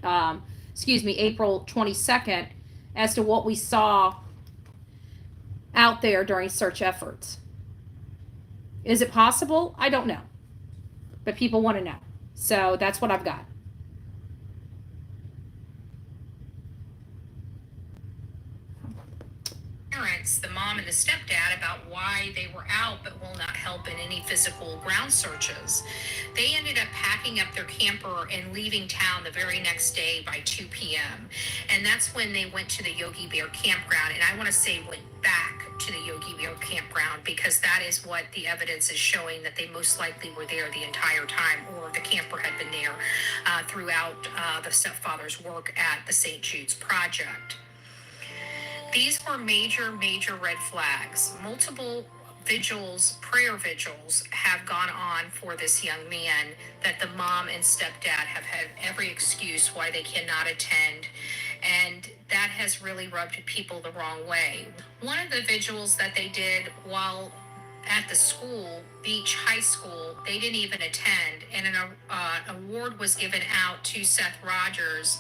April 22nd, as to what we saw out there during search efforts. Is it possible? I don't know. But people want to know. So that's what I've got. Parents, the mom and the stepdad, about why they were out but will not help in any physical ground searches. They ended up packing up their camper and leaving town the very next day by 2 p.m. And that's when they went to the Yogi Bear campground. And I want to say went back to the Yogi Bear campground, because that is what the evidence is showing, that they most likely were there the entire time, or the camper had been there throughout the stepfather's work at the St. Jude's Project. These were major red flags. Multiple vigils, prayer vigils, have gone on for this young man, that the mom and stepdad have had every excuse why they cannot attend. And that has really rubbed people the wrong way. One of the vigils that they did while at the school, Beach High School, they didn't even attend. And an award was given out to Seth Rogers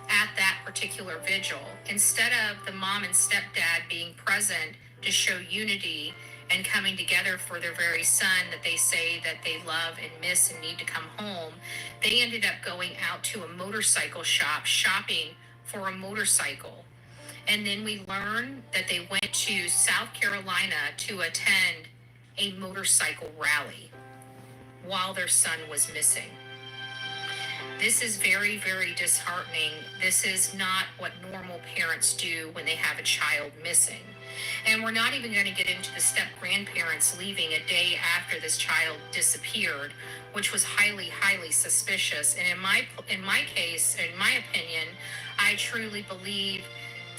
at that particular vigil. Instead of the mom and stepdad being present to show unity and coming together for their very son that they say that they love and miss and need to come home, they ended up going out to a motorcycle shop, shopping for a motorcycle. And then we learned that they went to South Carolina to attend a motorcycle rally while their son was missing. This is very disheartening. This is not what normal parents do when they have a child missing. And we're not even going to get into the step grandparents leaving a day after this child disappeared, which was highly, highly suspicious. And in my case, in my opinion, I truly believe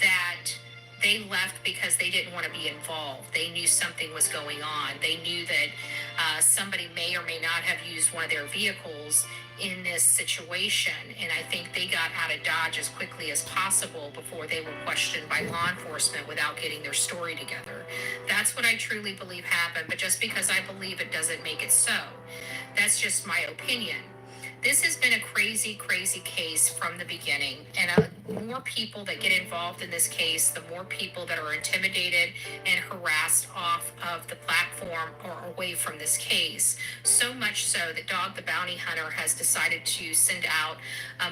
that they left because they didn't want to be involved. They knew something was going on. They knew that somebody may or may not have used one of their vehicles in this situation. And I think they got out of Dodge as quickly as possible before they were questioned by law enforcement without getting their story together. That's what I truly believe happened. But just because I believe it doesn't make it so. That's just my opinion. This has been a crazy, crazy case from the beginning. And the more people that get involved in this case, the more people that are intimidated and harassed off of the platform or away from this case. So much so that Dog the Bounty Hunter has decided to send out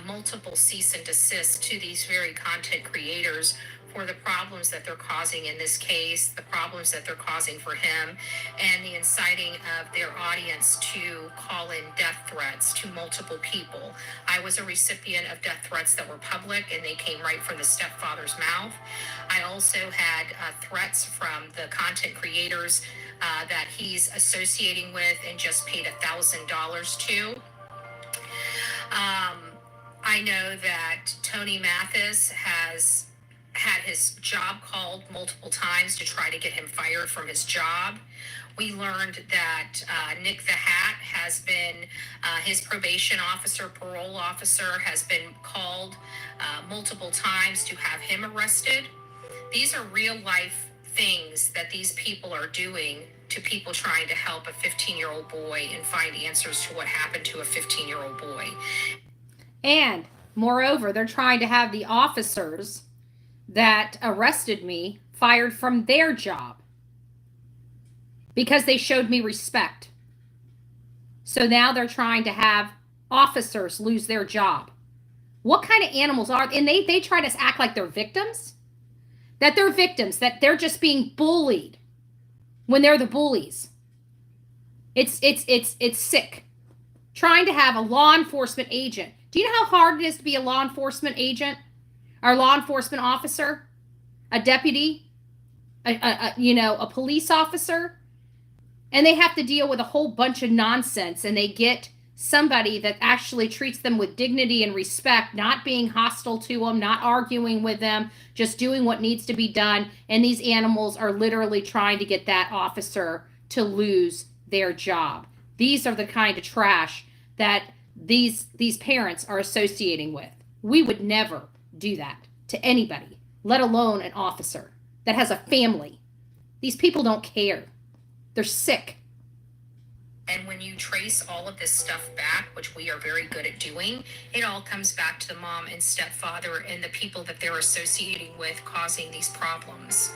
multiple cease and desist to these very content creators for the problems that they're causing in this case, the problems that they're causing for him, and the inciting of their audience to call in death threats to multiple people. I was a recipient of death threats that were public, and they came right from the stepfather's mouth. I also had threats from the content creators that he's associating with and just paid $1,000 to. I know that Tony Mathis has had his job called multiple times to try to get him fired from his job. We learned that Nick the Hat has been, his probation officer, parole officer, has been called multiple times to have him arrested. These are real life things that these people are doing to people trying to help a 15-year-old boy and find answers to what happened to a 15-year-old boy. And moreover, they're trying to have the officers that arrested me fired from their job because they showed me respect. So now they're trying to have officers lose their job. What kind of animals are, and they try to act like they're victims, that they're just being bullied when they're the bullies. It's sick. Trying to have a law enforcement agent. Do you know how hard it is to be a law enforcement agent? Our law enforcement officer, a deputy, a police officer, and they have to deal with a whole bunch of nonsense, and they get somebody that actually treats them with dignity and respect, not being hostile to them, not arguing with them, just doing what needs to be done. And these animals are literally trying to get that officer to lose their job. These are the kind of trash that these parents are associating with. We would never do that to anybody, let alone an officer that has a family. These people don't care. They're sick. And when you trace all of this stuff back, which we are very good at doing, it all comes back to the mom and stepfather and the people that they're associating with causing these problems.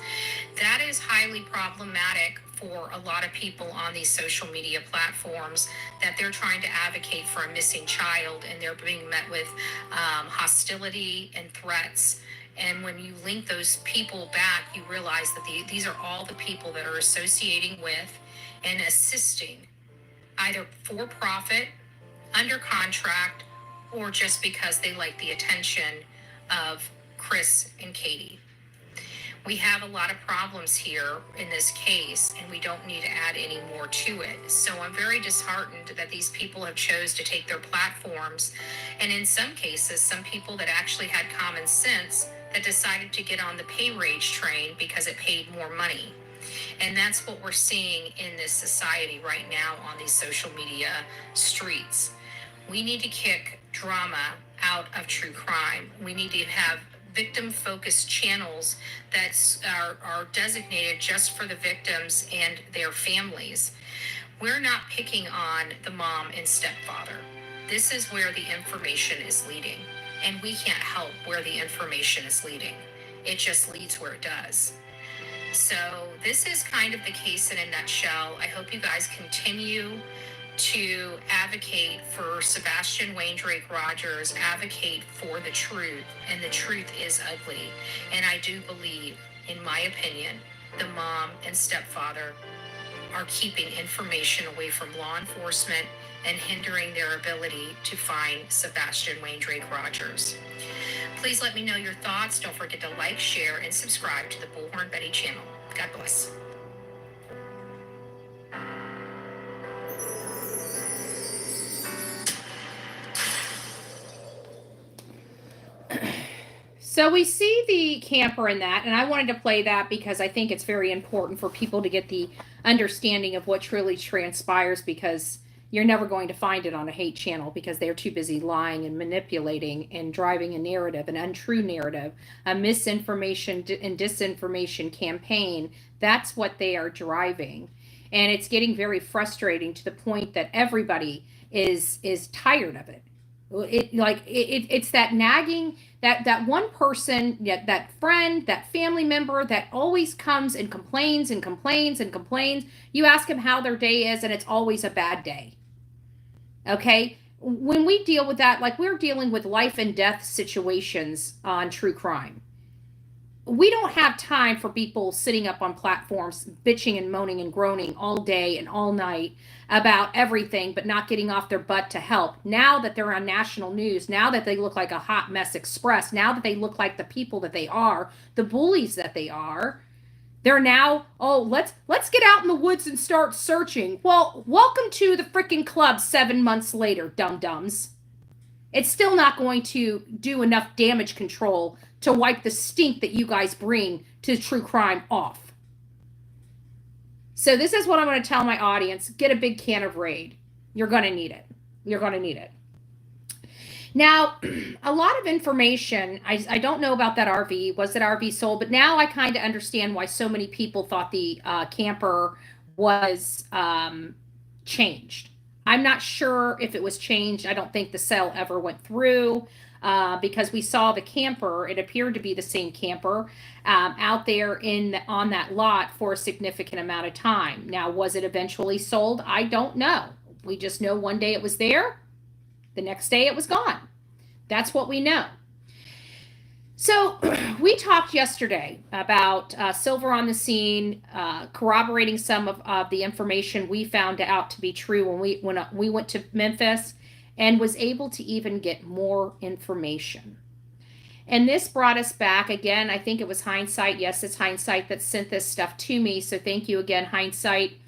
That is highly problematic for a lot of people on these social media platforms, that they're trying to advocate for a missing child and they're being met with hostility and threats. And when you link those people back, you realize that these are all the people that are associating with and assisting, either for profit, under contract, or just because they like the attention of Chris and Katie. We have a lot of problems here in this case, and we don't need to add any more to it. So I'm very disheartened that these people have chose to take their platforms, and in some cases, some people that actually had common sense that decided to get on the pay rage train because it paid more money. And that's what we're seeing in this society right now on these social media streets. We need to kick drama out of true crime. We need to have victim-focused channels that are designated just for the victims and their families. We're not picking on the mom and stepfather. This is where the information is leading, and we can't help where the information is leading. It just leads where it does. So this is kind of the case in a nutshell. I hope you guys continue to advocate for Sebastian Rogers, advocate for the truth, and the truth is ugly. And I do believe, in my opinion, the mom and stepfather are keeping information away from law enforcement and hindering their ability to find Sebastian Rogers. Please let me know your thoughts. Don't forget to like, share, and subscribe to the Bullhorn Betty channel. God bless. So we see the camper in that, and I wanted to play that because I think it's very important for people to get the understanding of what truly transpires, because you're never going to find it on a hate channel because they're too busy lying and manipulating and driving a narrative, an untrue narrative, a misinformation and disinformation campaign. That's what they are driving. And it's getting very frustrating to the point that everybody is tired of it. It's that nagging, that one person, that friend, that family member that always comes and complains and complains and complains. You ask them how their day is, and it's always a bad day. Okay? When we deal with that, like we're dealing with life and death situations on true crime, we don't have time for people sitting up on platforms bitching and moaning and groaning all day and all night about everything, but not getting off their butt to help. Now that they're on national news, now that they look like a hot mess express, now that they look like the people that they are, the bullies that they are, they're now, oh, let's get out in the woods and start searching. Well, welcome to the freaking club 7 months later, dum-dums. It's still not going to do enough damage control to wipe the stink that you guys bring to true crime off. So this is what I'm going to tell my audience. Get a big can of Raid. You're going to need it. You're going to need it. Now, a lot of information, I don't know about that RV. Was it RV sold? But now I kind of understand why so many people thought the camper was changed. I'm not sure if it was changed. I don't think the sale ever went through because we saw the camper. It appeared to be the same camper out there on that lot for a significant amount of time. Now, was it eventually sold? I don't know. We just know one day it was there. The next day it was gone. That's what we know. So we talked yesterday about Silver on the scene, corroborating some of the information we found out to be true when we went to Memphis, and was able to even get more information. And this brought us back again. I think it was hindsight. Yes, it's hindsight that sent this stuff to me. So thank you again, hindsight,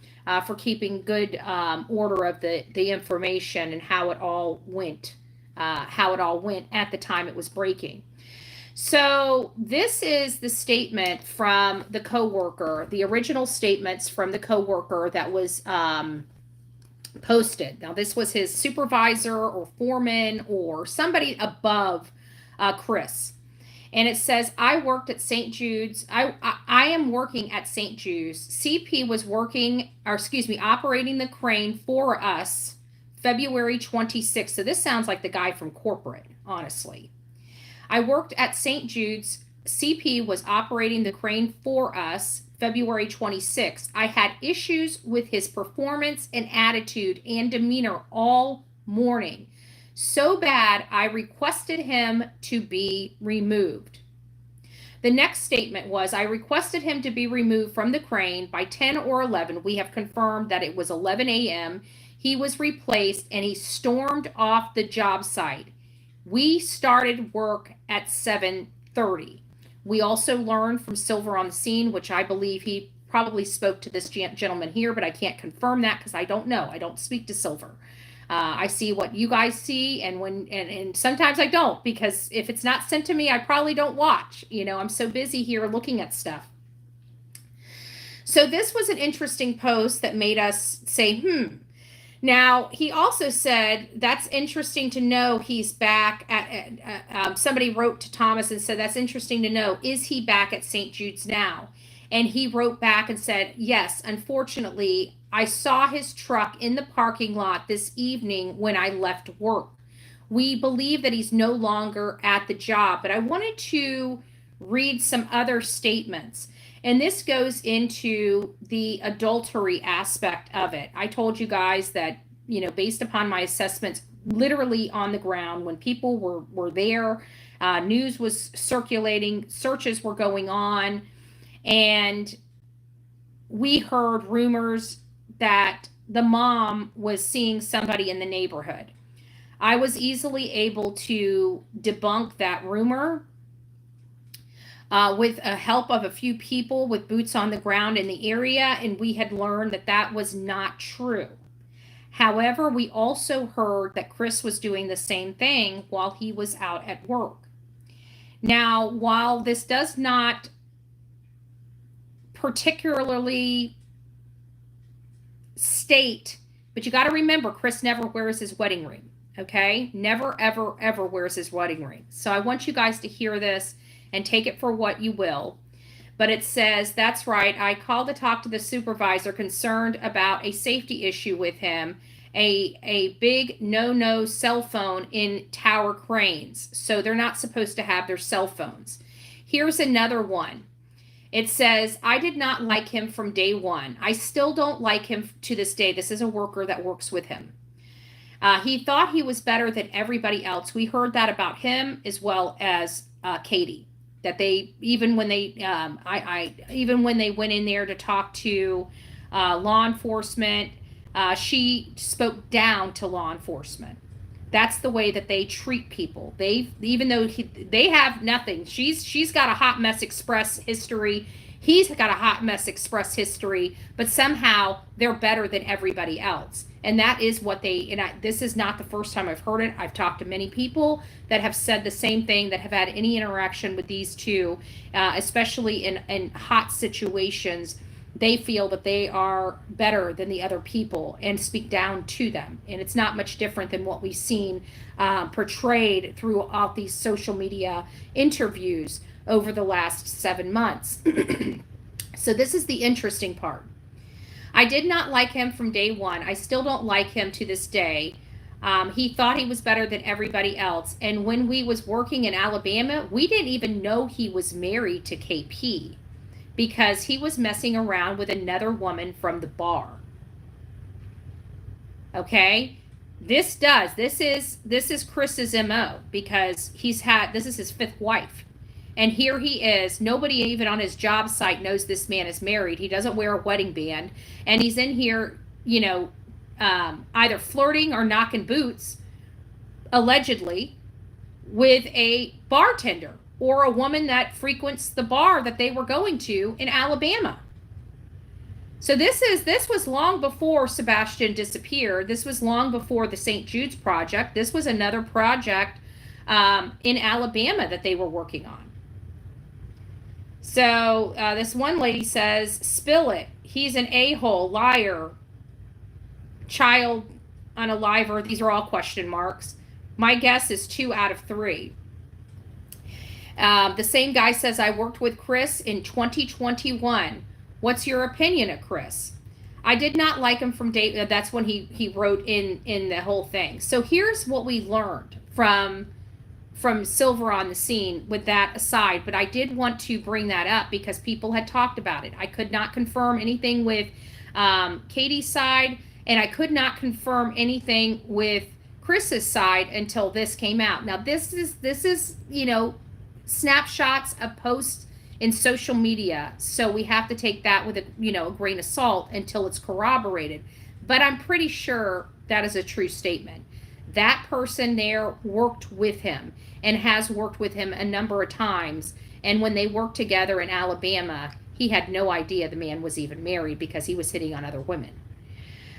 for keeping good order of the information and how it all went at the time it was breaking. So this is the statement from the coworker, the original statements from the coworker that was posted. Now, this was his supervisor or foreman or somebody above Chris. And it says, I worked at St. Jude's. I am working at St. Jude's. CP was operating the crane for us February 26th. So this sounds like the guy from corporate, honestly. I worked at St. Jude's. CP was operating the crane for us February 26th. I had issues with his performance and attitude and demeanor all morning. So bad, I requested him to be removed. The next statement was, I requested him to be removed from the crane by 10 or 11. We have confirmed that it was 11 a.m. He was replaced and he stormed off the job site. We started work at 7:30. We also learned from Silver on the scene, which I believe he probably spoke to this gentleman here, but I can't confirm that because I don't know. I don't speak to Silver. I see what you guys see, and sometimes I don't, because if it's not sent to me, I probably don't watch. I'm so busy here looking at stuff. So this was an interesting post that made us say, Now, he also said, that's interesting to know he's back at, somebody wrote to Thomas and said, that's interesting to know, is he back at St. Jude's now? And he wrote back and said, yes, unfortunately, I saw his truck in the parking lot this evening when I left work. We believe that he's no longer at the job, but I wanted to read some other statements. And this goes into the adultery aspect of it. I told you guys that, based upon my assessments, literally on the ground, when people were there, news was circulating, searches were going on, and we heard rumors that the mom was seeing somebody in the neighborhood. I was easily able to debunk that rumor. with a help of a few people with boots on the ground in the area, and we had learned that that was not true. However, we also heard that Chris was doing the same thing while he was out at work. Now, while this does not particularly state, but you got to remember, Chris never wears his wedding ring, okay? Never, ever, ever wears his wedding ring. So I want you guys to hear this and take it for what you will. But it says, that's right, I called to talk to the supervisor concerned about a safety issue with him, a big no cell phone in tower cranes. So they're not supposed to have their cell phones. Here's another one. It says, I did not like him from day one. I still don't like him to this day. This is a worker that works with him. He thought he was better than everybody else. We heard that about him as well as Katie. That they, even when they went in there to talk to law enforcement, she spoke down to law enforcement. That's the way that they treat people. Even though they have nothing. She's got a hot mess express history. He's got a hot mess express history, but somehow they're better than everybody else. And that is what this is not the first time I've heard it. I've talked to many people that have said the same thing, that have had any interaction with these two, especially in hot situations. They feel that they are better than the other people and speak down to them. And it's not much different than what we've seen portrayed throughout these social media interviews over the last 7 months. So this is the interesting part. I did not like him from day one. I still don't like him to this day. He thought he was better than everybody else. And when we was working in Alabama, we didn't even know he was married to KP, because he was messing around with another woman from the bar. Okay? This is Chris's MO, because this is his 5th wife. And here he is. Nobody even on his job site knows this man is married. He doesn't wear a wedding band. And he's in here, either flirting or knocking boots, allegedly, with a bartender or a woman that frequents the bar that they were going to in Alabama. So this was long before Sebastian disappeared. This was long before the St. Jude's project. This was another project in Alabama that they were working on. So this one lady says, spill it. He's an a-hole, liar, child unaliver. These are all question marks. My guess is 2 out of 3. The same guy says, I worked with Chris in 2021. What's your opinion of Chris? I did not like him from day. That's when he wrote in the whole thing. So here's what we learned from Silver on the Scene with that aside. But I did want to bring that up because people had talked about it. I could not confirm anything with Katie's side, and I could not confirm anything with Chris's side until this came out. Now this is snapshots of posts in social media, so we have to take that with a grain of salt until it's corroborated. But I'm pretty sure that is a true statement. That person there worked with him and has worked with him a number of times, and when they worked together in Alabama, he had no idea the man was even married because he was hitting on other women.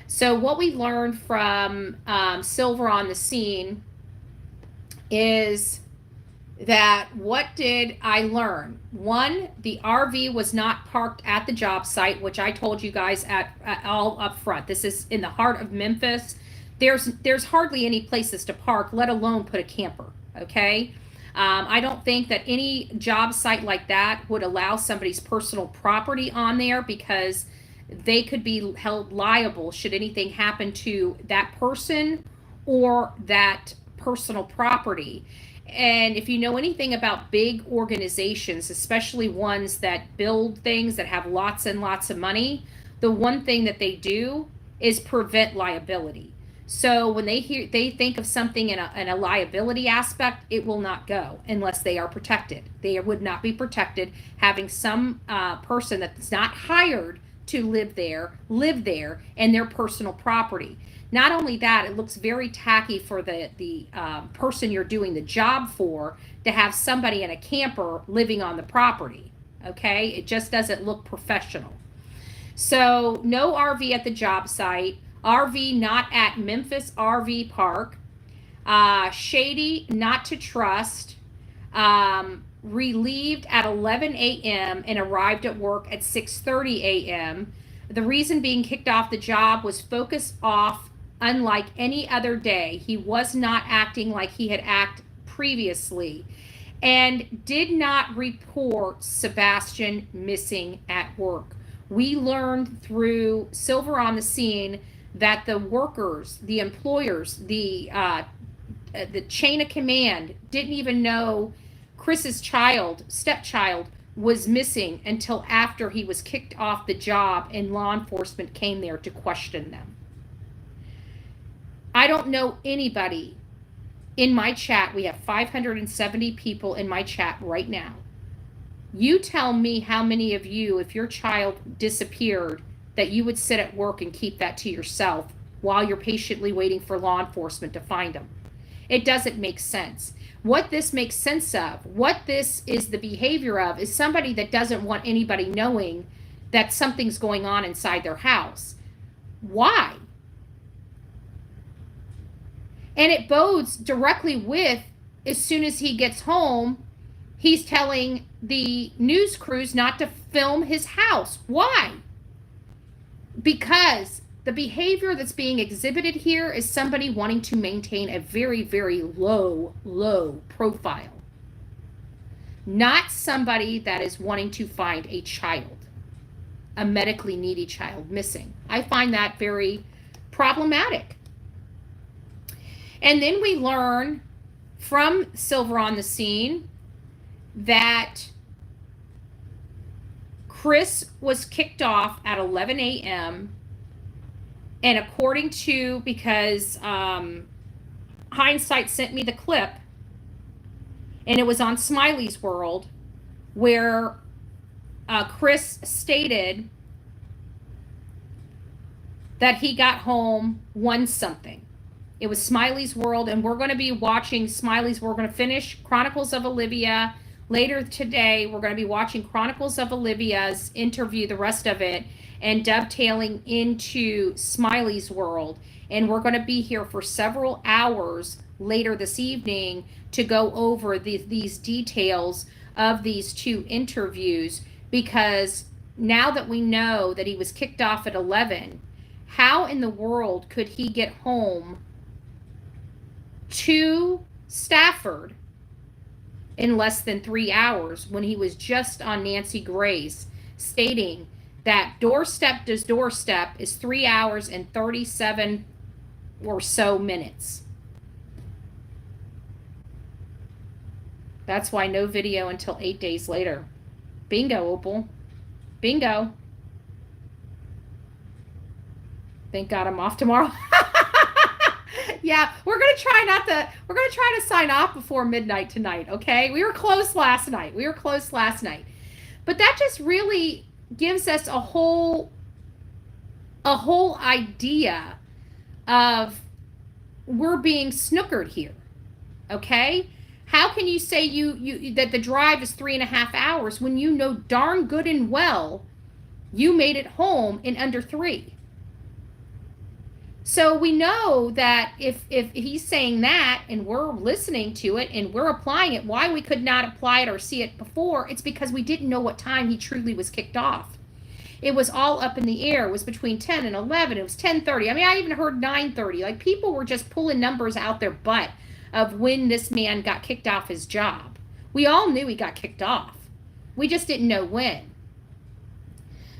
So what we learned from Silver on the Scene is that, what did I learn? 1, the RV was not parked at the job site, which I told you guys at all up front. This is in the heart of Memphis. There's hardly any places to park, let alone put a camper, okay? I don't think that any job site like that would allow somebody's personal property on there, because they could be held liable should anything happen to that person or that personal property. And if you know anything about big organizations, especially ones that build things that have lots and lots of money, the one thing that they do is prevent liability. So when they think of something in a liability aspect, it will not go unless they are protected. They would not be protected having some person that's not hired to live there, and their personal property. Not only that, it looks very tacky for the person you're doing the job for to have somebody in a camper living on the property. Okay, it just doesn't look professional. So no RV at the job site. RV not at Memphis RV Park. Shady, not to trust. Relieved at 11 a.m. and arrived at work at 6:30 a.m. The reason being kicked off the job was focus off unlike any other day. He was not acting like he had acted previously and did not report Sebastian missing at work. We learned through Silver on the Scene that the workers, the employers, the chain of command didn't even know Chris's stepchild, was missing until after he was kicked off the job and law enforcement came there to question them. I don't know anybody in my chat. We have 570 people in my chat right now. You tell me how many of you, if your child disappeared, that you would sit at work and keep that to yourself while you're patiently waiting for law enforcement to find them. It doesn't make sense. What this makes sense of, what this is the behavior of, is somebody that doesn't want anybody knowing that something's going on inside their house. Why? And it bodes directly with, as soon as he gets home, he's telling the news crews not to film his house. Why? Because the behavior that's being exhibited here is somebody wanting to maintain a very, very low profile. Not somebody that is wanting to find a child, a medically needy child missing. I find that very problematic. And then we learn from Silver on the Scene that Chris was kicked off at 11 a.m. And according to, because Hindsight sent me the clip, and it was on Smiley's World, where Chris stated that he got home 1-something. It was Smiley's World, and we're going to be watching Smiley's. We're going to finish Chronicles of Olivia later today. We're going to be watching Chronicles of Olivia's interview, the rest of it, and dovetailing into Smiley's World. And we're going to be here for several hours later this evening to go over these details of these two interviews, because now that we know that he was kicked off at 11, how in the world could he get home to Stafford in less than 3 hours when he was just on Nancy Grace stating that doorstep to doorstep is 3 hours and 37 or so minutes. That's why no video until 8 days later. Bingo, Opal. Bingo. Thank God I'm off tomorrow. Yeah, we're gonna try to sign off before midnight tonight, okay? We were close last night. But that just really gives us a whole idea of we're being snookered here. Okay? How can you say you that the drive is 3.5 hours when you know darn good and well you made it home in under 3? So we know that if he's saying that and we're listening to it and we're applying it, why we could not apply it or see it before, it's because we didn't know what time he truly was kicked off. It was all up in the air. It was between 10 and 11. It was 10:30. I mean, I even heard 9:30. Like, people were just pulling numbers out their butt of when this man got kicked off his job. We all knew he got kicked off. We just didn't know when.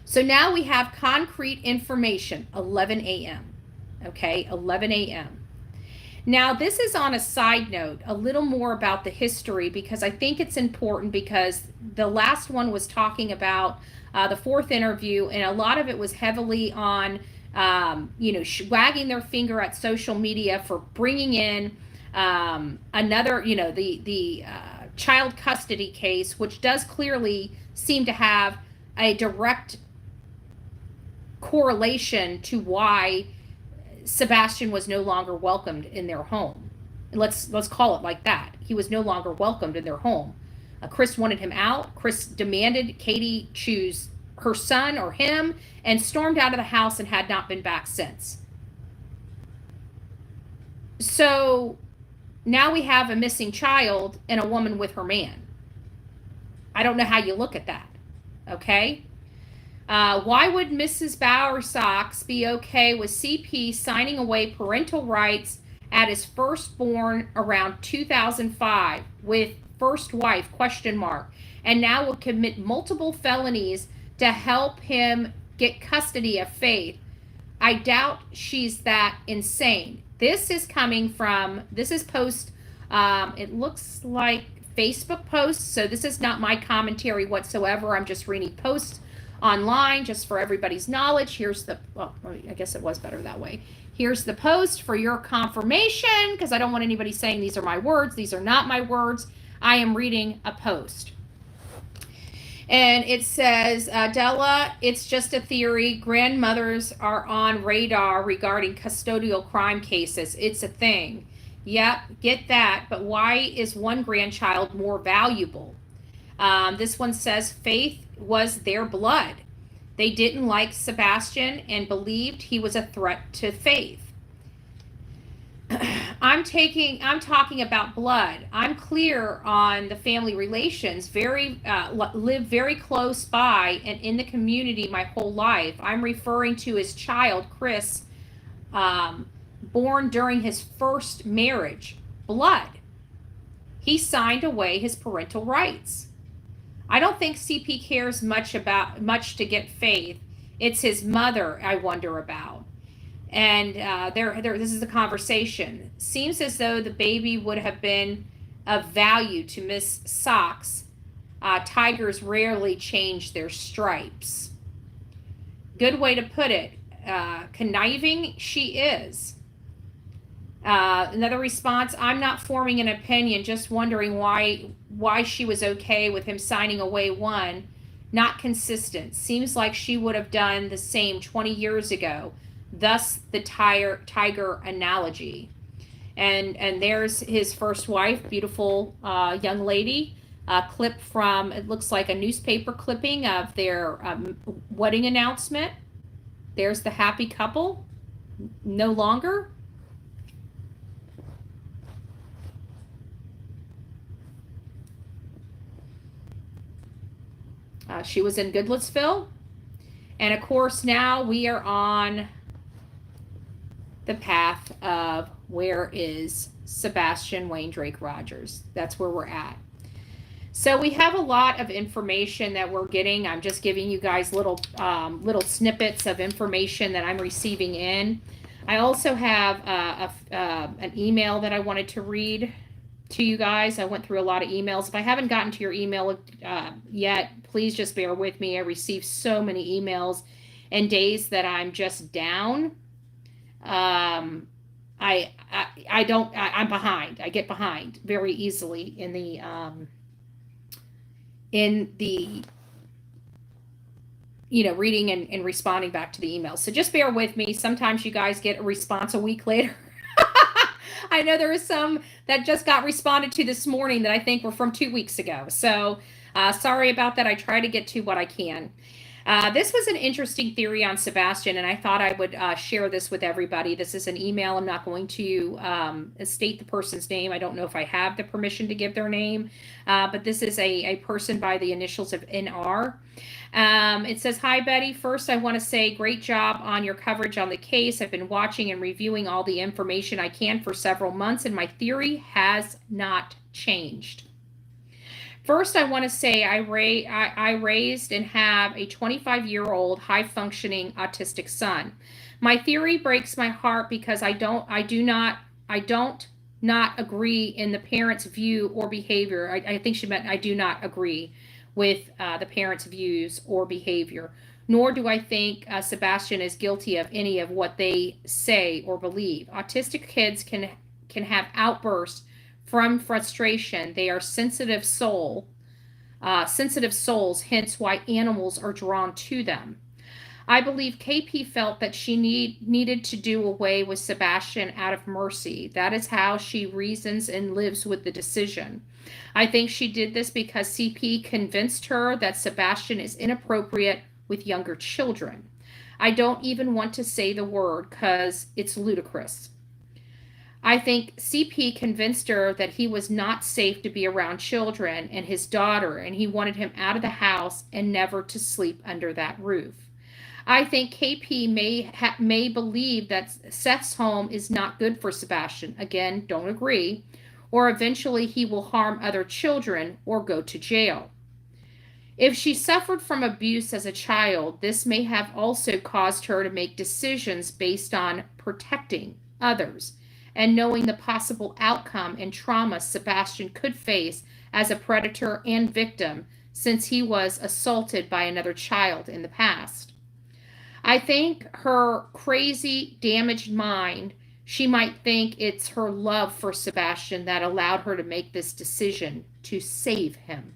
So now we have concrete information, 11 a.m. Okay, 11 a.m. Now, this is on a side note, a little more about the history, because I think it's important, because the last one was talking about the fourth interview, and a lot of it was heavily on, wagging their finger at social media for bringing in another, the child custody case, which does clearly seem to have a direct correlation to why Sebastian was no longer welcomed in their home. Let's call it like that. He was no longer welcomed in their home. Chris wanted him out. Chris demanded Katie choose her son or him and stormed out of the house and had not been back since. So now we have a missing child and a woman with her man. I don't know how you look at that. Okay? Why would Mrs. Bowersox be okay with CP signing away parental rights at his firstborn around 2005 with first wife, ? And now will commit multiple felonies to help him get custody of Faith? I doubt she's that insane. This is coming from, this is post, it looks like Facebook posts, so this is not my commentary whatsoever. I'm just reading posts online just for everybody's knowledge. Here's the, well, I guess it was better that way. Here's the post for your confirmation, because I don't want anybody saying these are my words. These are not my words. I am reading a post. And it says, Della, it's just a theory. Grandmothers are on radar regarding custodial crime cases. It's a thing. Yep, get that. But why is one grandchild more valuable? This one says Faith was their blood. They didn't like Sebastian and believed he was a threat to Faith. I'm talking about blood. I'm clear on the family relations. Live very close by and in the community my whole life. I'm referring to his child, Chris, born during his first marriage. Blood. He signed away his parental rights. I don't think CP cares much to get Faith. It's his mother I wonder about. And this is a conversation. Seems as though the baby would have been of value to Miss Sox. Tigers rarely change their stripes. Good way to put it. Conniving she is. Another response, I'm not forming an opinion, just wondering why she was okay with him signing away one. Not consistent. Seems like she would have done the same 20 years ago. Thus the tiger analogy. And there's his first wife, beautiful young lady. Clip from, it looks like a newspaper clipping of their wedding announcement. There's the happy couple, no longer. She was in Goodlettsville. And of course, now we are on the path of where is Sebastian Wayne Drake Rogers. That's where we're at. So we have a lot of information that we're getting. I'm just giving you guys little snippets of information that I'm receiving in. I also have an email that I wanted to read to you guys. I went through a lot of emails. If I haven't gotten to your email yet, please just bear with me. I receive so many emails and days that I'm just down. I'm behind. I get behind very easily in the reading and responding back to the emails. So just bear with me. Sometimes you guys get a response a week later. I know there is some that just got responded to this morning that I think were from 2 weeks ago. So sorry about that. I try to get to what I can. This was an interesting theory on Sebastian, and I thought I would share this with everybody. This is an email. I'm not going to state the person's name. I don't know if I have the permission to give their name, but this is a person by the initials of NR. It says, hi, Betty. First, I want to say great job on your coverage on the case. I've been watching and reviewing all the information I can for several months, and my theory has not changed. First, I want to say I raised and have a 25-year-old high-functioning autistic son. My theory breaks my heart because I do not agree in the parents' view or behavior. I think she meant I do not agree with the parents' views or behavior, nor do I think Sebastian is guilty of any of what they say or believe. Autistic kids can have outbursts from frustration. They are sensitive souls, hence why animals are drawn to them. I believe KP felt that she needed to do away with Sebastian out of mercy. That is how she reasons and lives with the decision. I think she did this because CP convinced her that Sebastian is inappropriate with younger children. I don't even want to say the word because it's ludicrous. I think CP convinced her that he was not safe to be around children and his daughter, and he wanted him out of the house and never to sleep under that roof. I think KP may believe that Seth's home is not good for Sebastian. Again, don't agree. Or eventually he will harm other children or go to jail. If she suffered from abuse as a child, this may have also caused her to make decisions based on protecting others and knowing the possible outcome and trauma Sebastian could face as a predator and victim, since he was assaulted by another child in the past. I think her crazy, damaged mind, she might think it's her love for Sebastian that allowed her to make this decision to save him.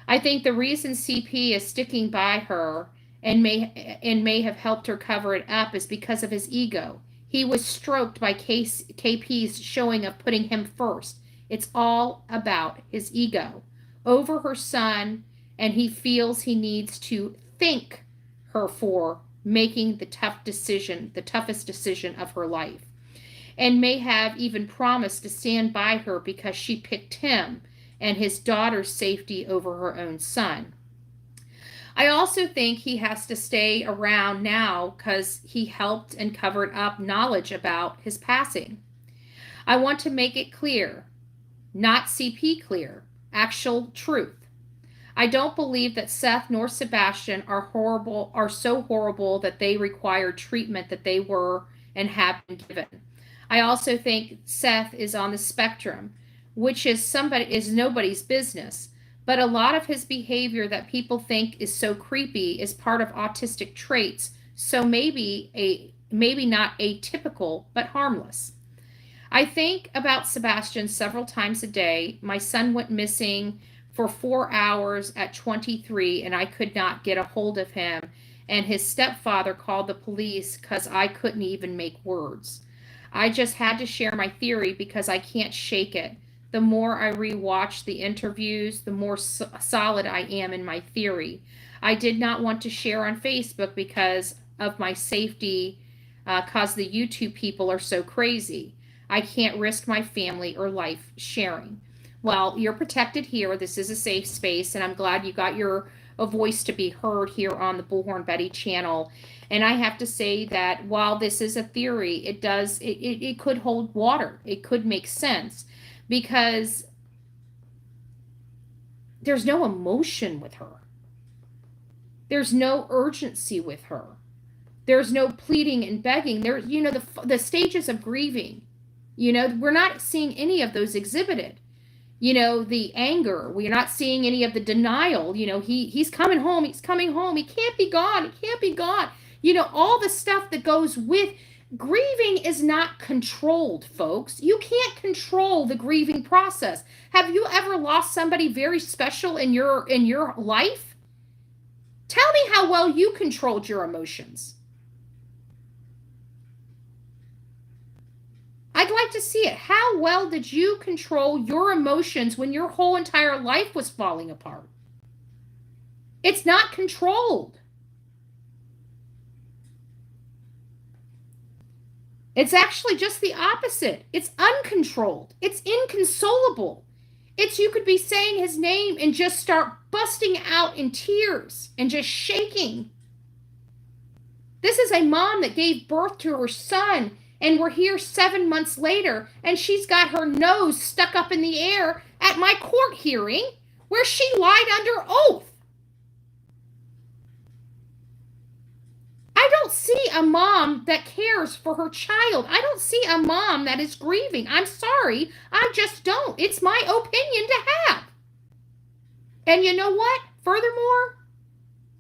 I think the reason CP is sticking by her and may have helped her cover it up is because of his ego. He was stroked by KP's showing of putting him first. It's all about his ego over her son, and he feels he needs to thank her for making the toughest decision of her life, and may have even promised to stand by her because she picked him and his daughter's safety over her own son. I also think he has to stay around now because he helped and covered up knowledge about his passing. I want to make it clear, not CP clear, actual truth. I don't believe that Seth nor Sebastian are so horrible that they require treatment that they were and have been given. I also think Seth is on the spectrum, which is nobody's business. But a lot of his behavior that people think is so creepy is part of autistic traits, so maybe not atypical, but harmless. I think about Sebastian several times a day. My son went missing for 4 hours at 23, and I could not get a hold of him, and his stepfather called the police because I couldn't even make words. I just had to share my theory because I can't shake it. The more I rewatch the interviews, the more solid I am in my theory. I did not want to share on Facebook because of my safety, because the YouTube people are so crazy. I can't risk my family or life sharing. Well, you're protected here. This is a safe space, and I'm glad you got a voice to be heard here on the Bullhorn Betty channel. And I have to say that while this is a theory, it could hold water. It could make sense, because there's no emotion with her. There's no urgency with her. There's no pleading and begging. There's, the stages of grieving, we're not seeing any of those exhibited. The anger, we're not seeing any of the denial. He's coming home. He's coming home. He can't be gone. He can't be gone. All the stuff that goes with grieving is not controlled, folks. You can't control the grieving process. Have you ever lost somebody very special in your life? Tell me how well you controlled your emotions. I'd like to see it. How well did you control your emotions when your whole entire life was falling apart? It's not controlled. It's actually just the opposite. It's uncontrolled. It's inconsolable. You could be saying his name and just start busting out in tears and just shaking. This is a mom that gave birth to her son, and we're here 7 months later, and she's got her nose stuck up in the air at my court hearing where she lied under oath. I don't see a mom that cares for her child. I don't see a mom that is grieving. I'm sorry. I just don't. It's my opinion to have. And you know what? Furthermore,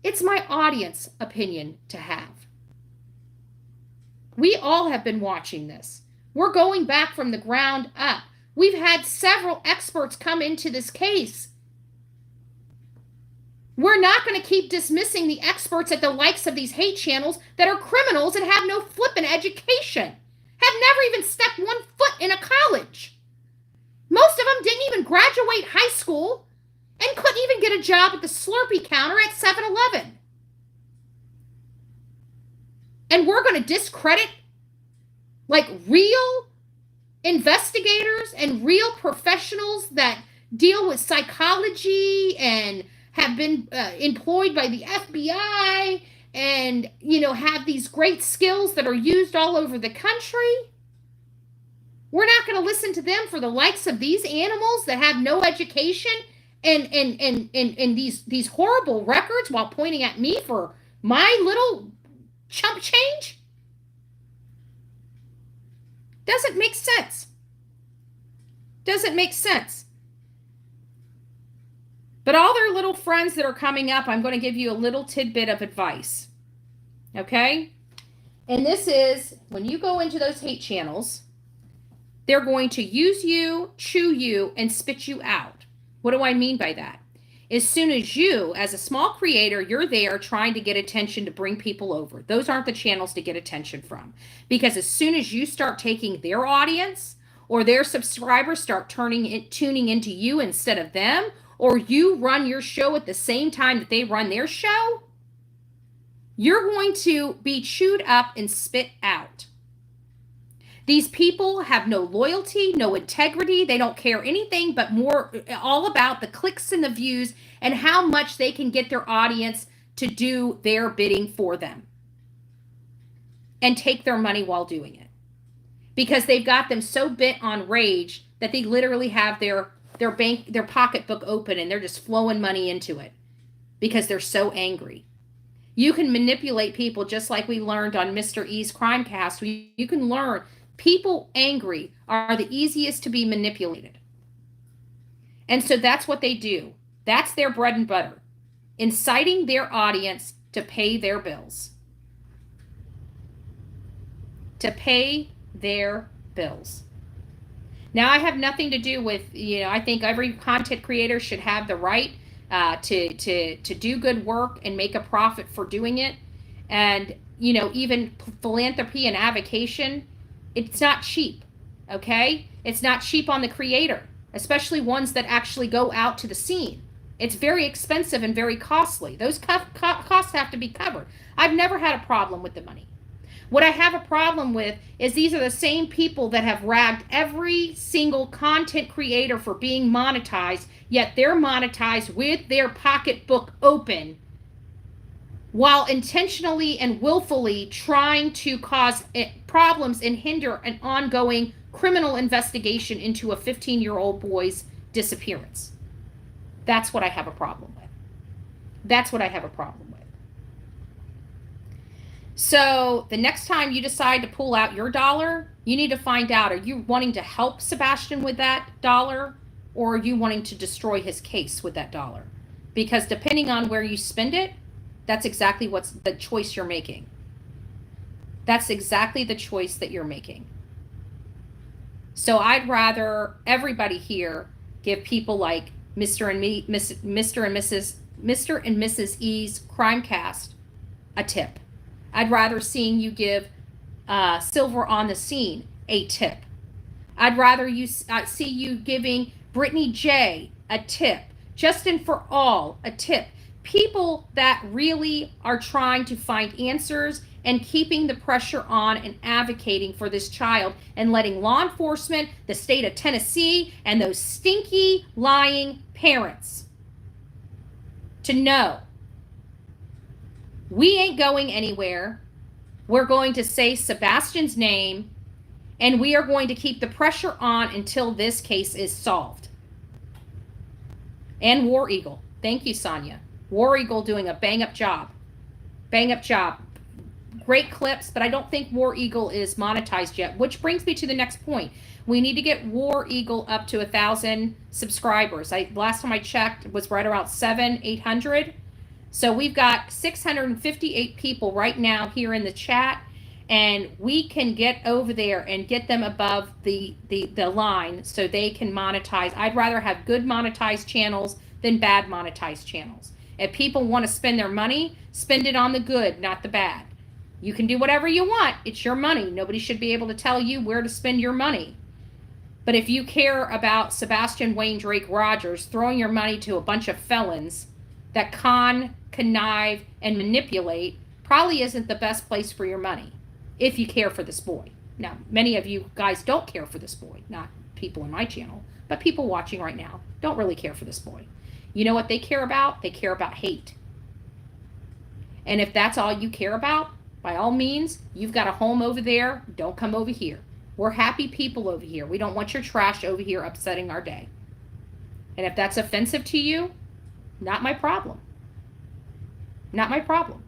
it's my audience opinion to have. We all have been watching this. We're going back from the ground up. We've had several experts come into this case. We're not going to keep dismissing the experts at the likes of these hate channels that are criminals and have no flippin' education, have never even stepped one foot in a college. Most of them didn't even graduate high school and couldn't even get a job at the Slurpee counter at 7-Eleven. And we're going to discredit like real investigators and real professionals that deal with psychology and have been employed by the FBI and, you know, have these great skills that are used all over the country. We're not going to listen to them for the likes of these animals that have no education and these horrible records while pointing at me for my little chump change. Doesn't make sense. Doesn't make sense. But all their little friends that are coming up, I'm going to give you a little tidbit of advice. Okay? And this is, when you go into those hate channels, they're going to use you, chew you, and spit you out. What do I mean by that? As soon as you, as a small creator, you're there trying to get attention to bring people over. Those aren't the channels to get attention from. Because as soon as you start taking their audience or their subscribers start tuning into you instead of them, or you run your show at the same time that they run their show, you're going to be chewed up and spit out. These people have no loyalty, no integrity. They don't care anything but more all about the clicks and the views and how much they can get their audience to do their bidding for them and take their money while doing it. Because they've got them so bent on rage that they literally have their pocketbook open and they're just flowing money into it because they're so angry. You can manipulate people just like we learned on Mr. E's Crimecast. You can learn people angry are the easiest to be manipulated. And so that's what they do. That's their bread and butter. Inciting their audience to pay their bills. To pay their bills. Now, I have nothing to do with, I think every content creator should have the right to do good work and make a profit for doing it. And, even philanthropy and avocation, it's not cheap, okay? It's not cheap on the creator, especially ones that actually go out to the scene. It's very expensive and very costly. Those costs have to be covered. I've never had a problem with the money. What I have a problem with is these are the same people that have ragged every single content creator for being monetized, yet they're monetized with their pocketbook open while intentionally and willfully trying to cause problems and hinder an ongoing criminal investigation into a 15-year-old boy's disappearance. That's what I have a problem with. That's what I have a problem with. So the next time you decide to pull out your dollar, you need to find out, are you wanting to help Sebastian with that dollar, or are you wanting to destroy his case with that dollar? Because depending on where you spend it, that's exactly what's the choice you're making. That's exactly the choice that you're making. So I'd rather everybody here give people like Mr. and Mrs. E's Crimecast a tip. I'd rather seeing you give Silver on the Scene a tip. I'd rather see you giving Brittany J a tip. Justin for All a tip. People that really are trying to find answers and keeping the pressure on and advocating for this child and letting law enforcement, the state of Tennessee, and those stinky, lying parents to know we ain't going anywhere. We're going to say Sebastian's name, and we are going to keep the pressure on until this case is solved. And War Eagle. Thank you, Sonia. War Eagle doing a bang-up job. Bang-up job. Great clips, but I don't think War Eagle is monetized yet, which brings me to the next point. We need to get War Eagle up to 1,000 subscribers. Last time I checked, it was right around 800. So we've got 658 people right now here in the chat, and we can get over there and get them above the line so they can monetize. I'd rather have good monetized channels than bad monetized channels. If people want to spend their money, spend it on the good, not the bad. You can do whatever you want. It's your money. Nobody should be able to tell you where to spend your money. But if you care about Sebastian Wayne Drake Rogers throwing your money to a bunch of felons that connive, and manipulate, probably isn't the best place for your money if you care for this boy. Now, many of you guys don't care for this boy, not people in my channel, but people watching right now don't really care for this boy. You know what they care about? They care about hate. And if that's all you care about, by all means, you've got a home over there. Don't come over here. We're happy people over here. We don't want your trash over here upsetting our day. And if that's offensive to you, not my problem. Not my problem.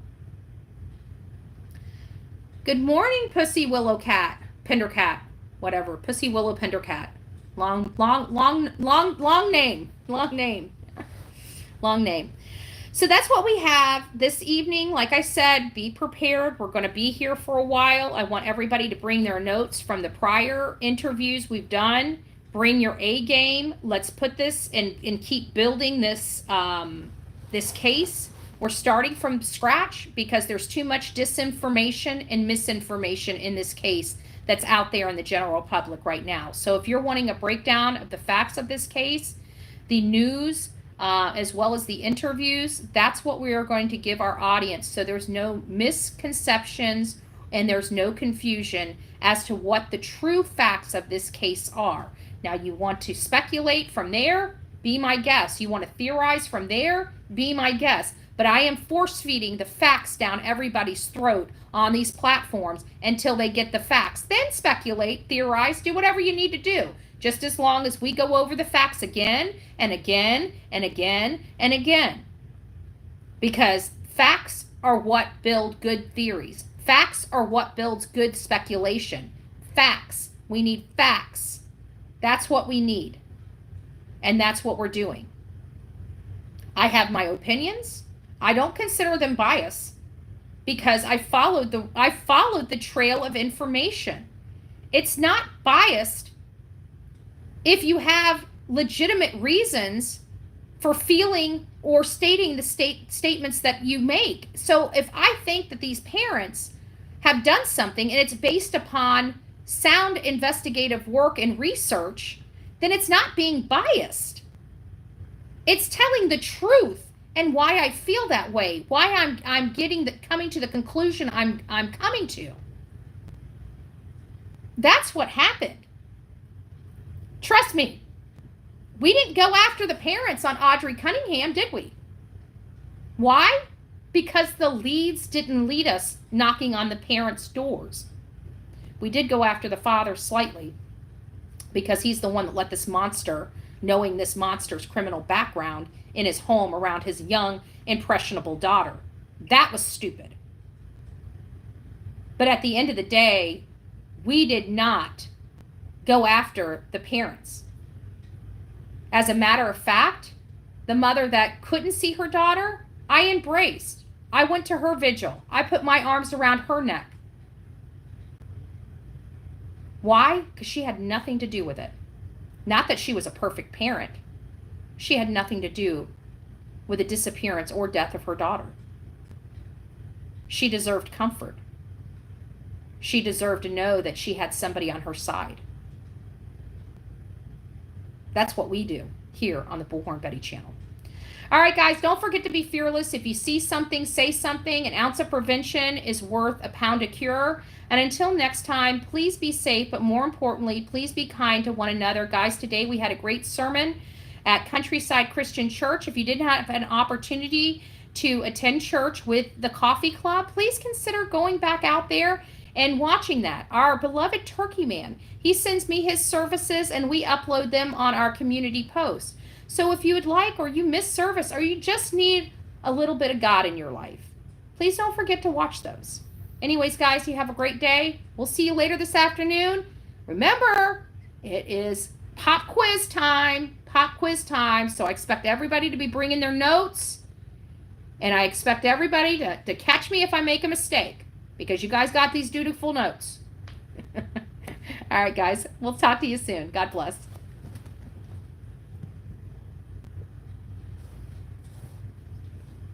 Good morning, Pussy Willow Cat, Pender Cat, whatever. Pussy Willow Pender Cat. Long name. Long name. So that's what we have this evening. Like I said, be prepared. We're going to be here for a while. I want everybody to bring their notes from the prior interviews we've done. Bring your A game. Let's put this and keep building this this case. We're starting from scratch because there's too much disinformation and misinformation in this case that's out there in the general public right now. So if you're wanting a breakdown of the facts of this case, the news, as well as the interviews, that's what we are going to give our audience. So there's no misconceptions and there's no confusion as to what the true facts of this case are. Now, you want to speculate from there, be my guest. You want to theorize from there, be my guest. But I am force feeding the facts down everybody's throat on these platforms until they get the facts. Then speculate, theorize, do whatever you need to do. Just as long as we go over the facts again and again and again and again. Because facts are what build good theories. Facts are what builds good speculation. Facts. We need facts. That's what we need. And that's what we're doing. I have my opinions. I don't consider them biased because I followed the trail of information. It's not biased if you have legitimate reasons for feeling or stating the statements that you make. So if I think that these parents have done something and it's based upon sound investigative work and research, then it's not being biased. It's telling the truth and why I feel that way, why I'm coming to the conclusion I'm coming to. That's what happened. Trust me, we didn't go after the parents on Audrey Cunningham, did we? Why? Because the leads didn't lead us knocking on the parents' doors. We did go after the father slightly because he's the one that let this monster, knowing this monster's criminal background, in his home around his young, impressionable daughter. That was stupid. But at the end of the day, we did not go after the parents. As a matter of fact, the mother that couldn't see her daughter, I embraced. I went to her vigil. I put my arms around her neck. Why? Because she had nothing to do with it. Not that she was a perfect parent. She had nothing to do with the disappearance or death of her daughter. She deserved comfort. She deserved to know that she had somebody on her side. That's what we do here on the Bullhorn Betty channel. All right, guys, don't forget to be fearless. If you see something, say something. An ounce of prevention is worth a pound of cure. And until next time, please be safe, but more importantly, please be kind to one another. Guys, today we had a great sermon at Countryside Christian Church. If you didn't have an opportunity to attend church with the coffee club, please consider going back out there and watching that. Our beloved Turkey Man, he sends me his services and we upload them on our community post. So if you would like, or you miss service, or you just need a little bit of God in your life, please don't forget to watch those. Anyways, guys, you have a great day. We'll see you later this afternoon. Remember, it is pop quiz time. Pop quiz time. So I expect everybody to be bringing their notes. And I expect everybody to catch me if I make a mistake. Because you guys got these dutiful notes. All right, guys. We'll talk to you soon. God bless.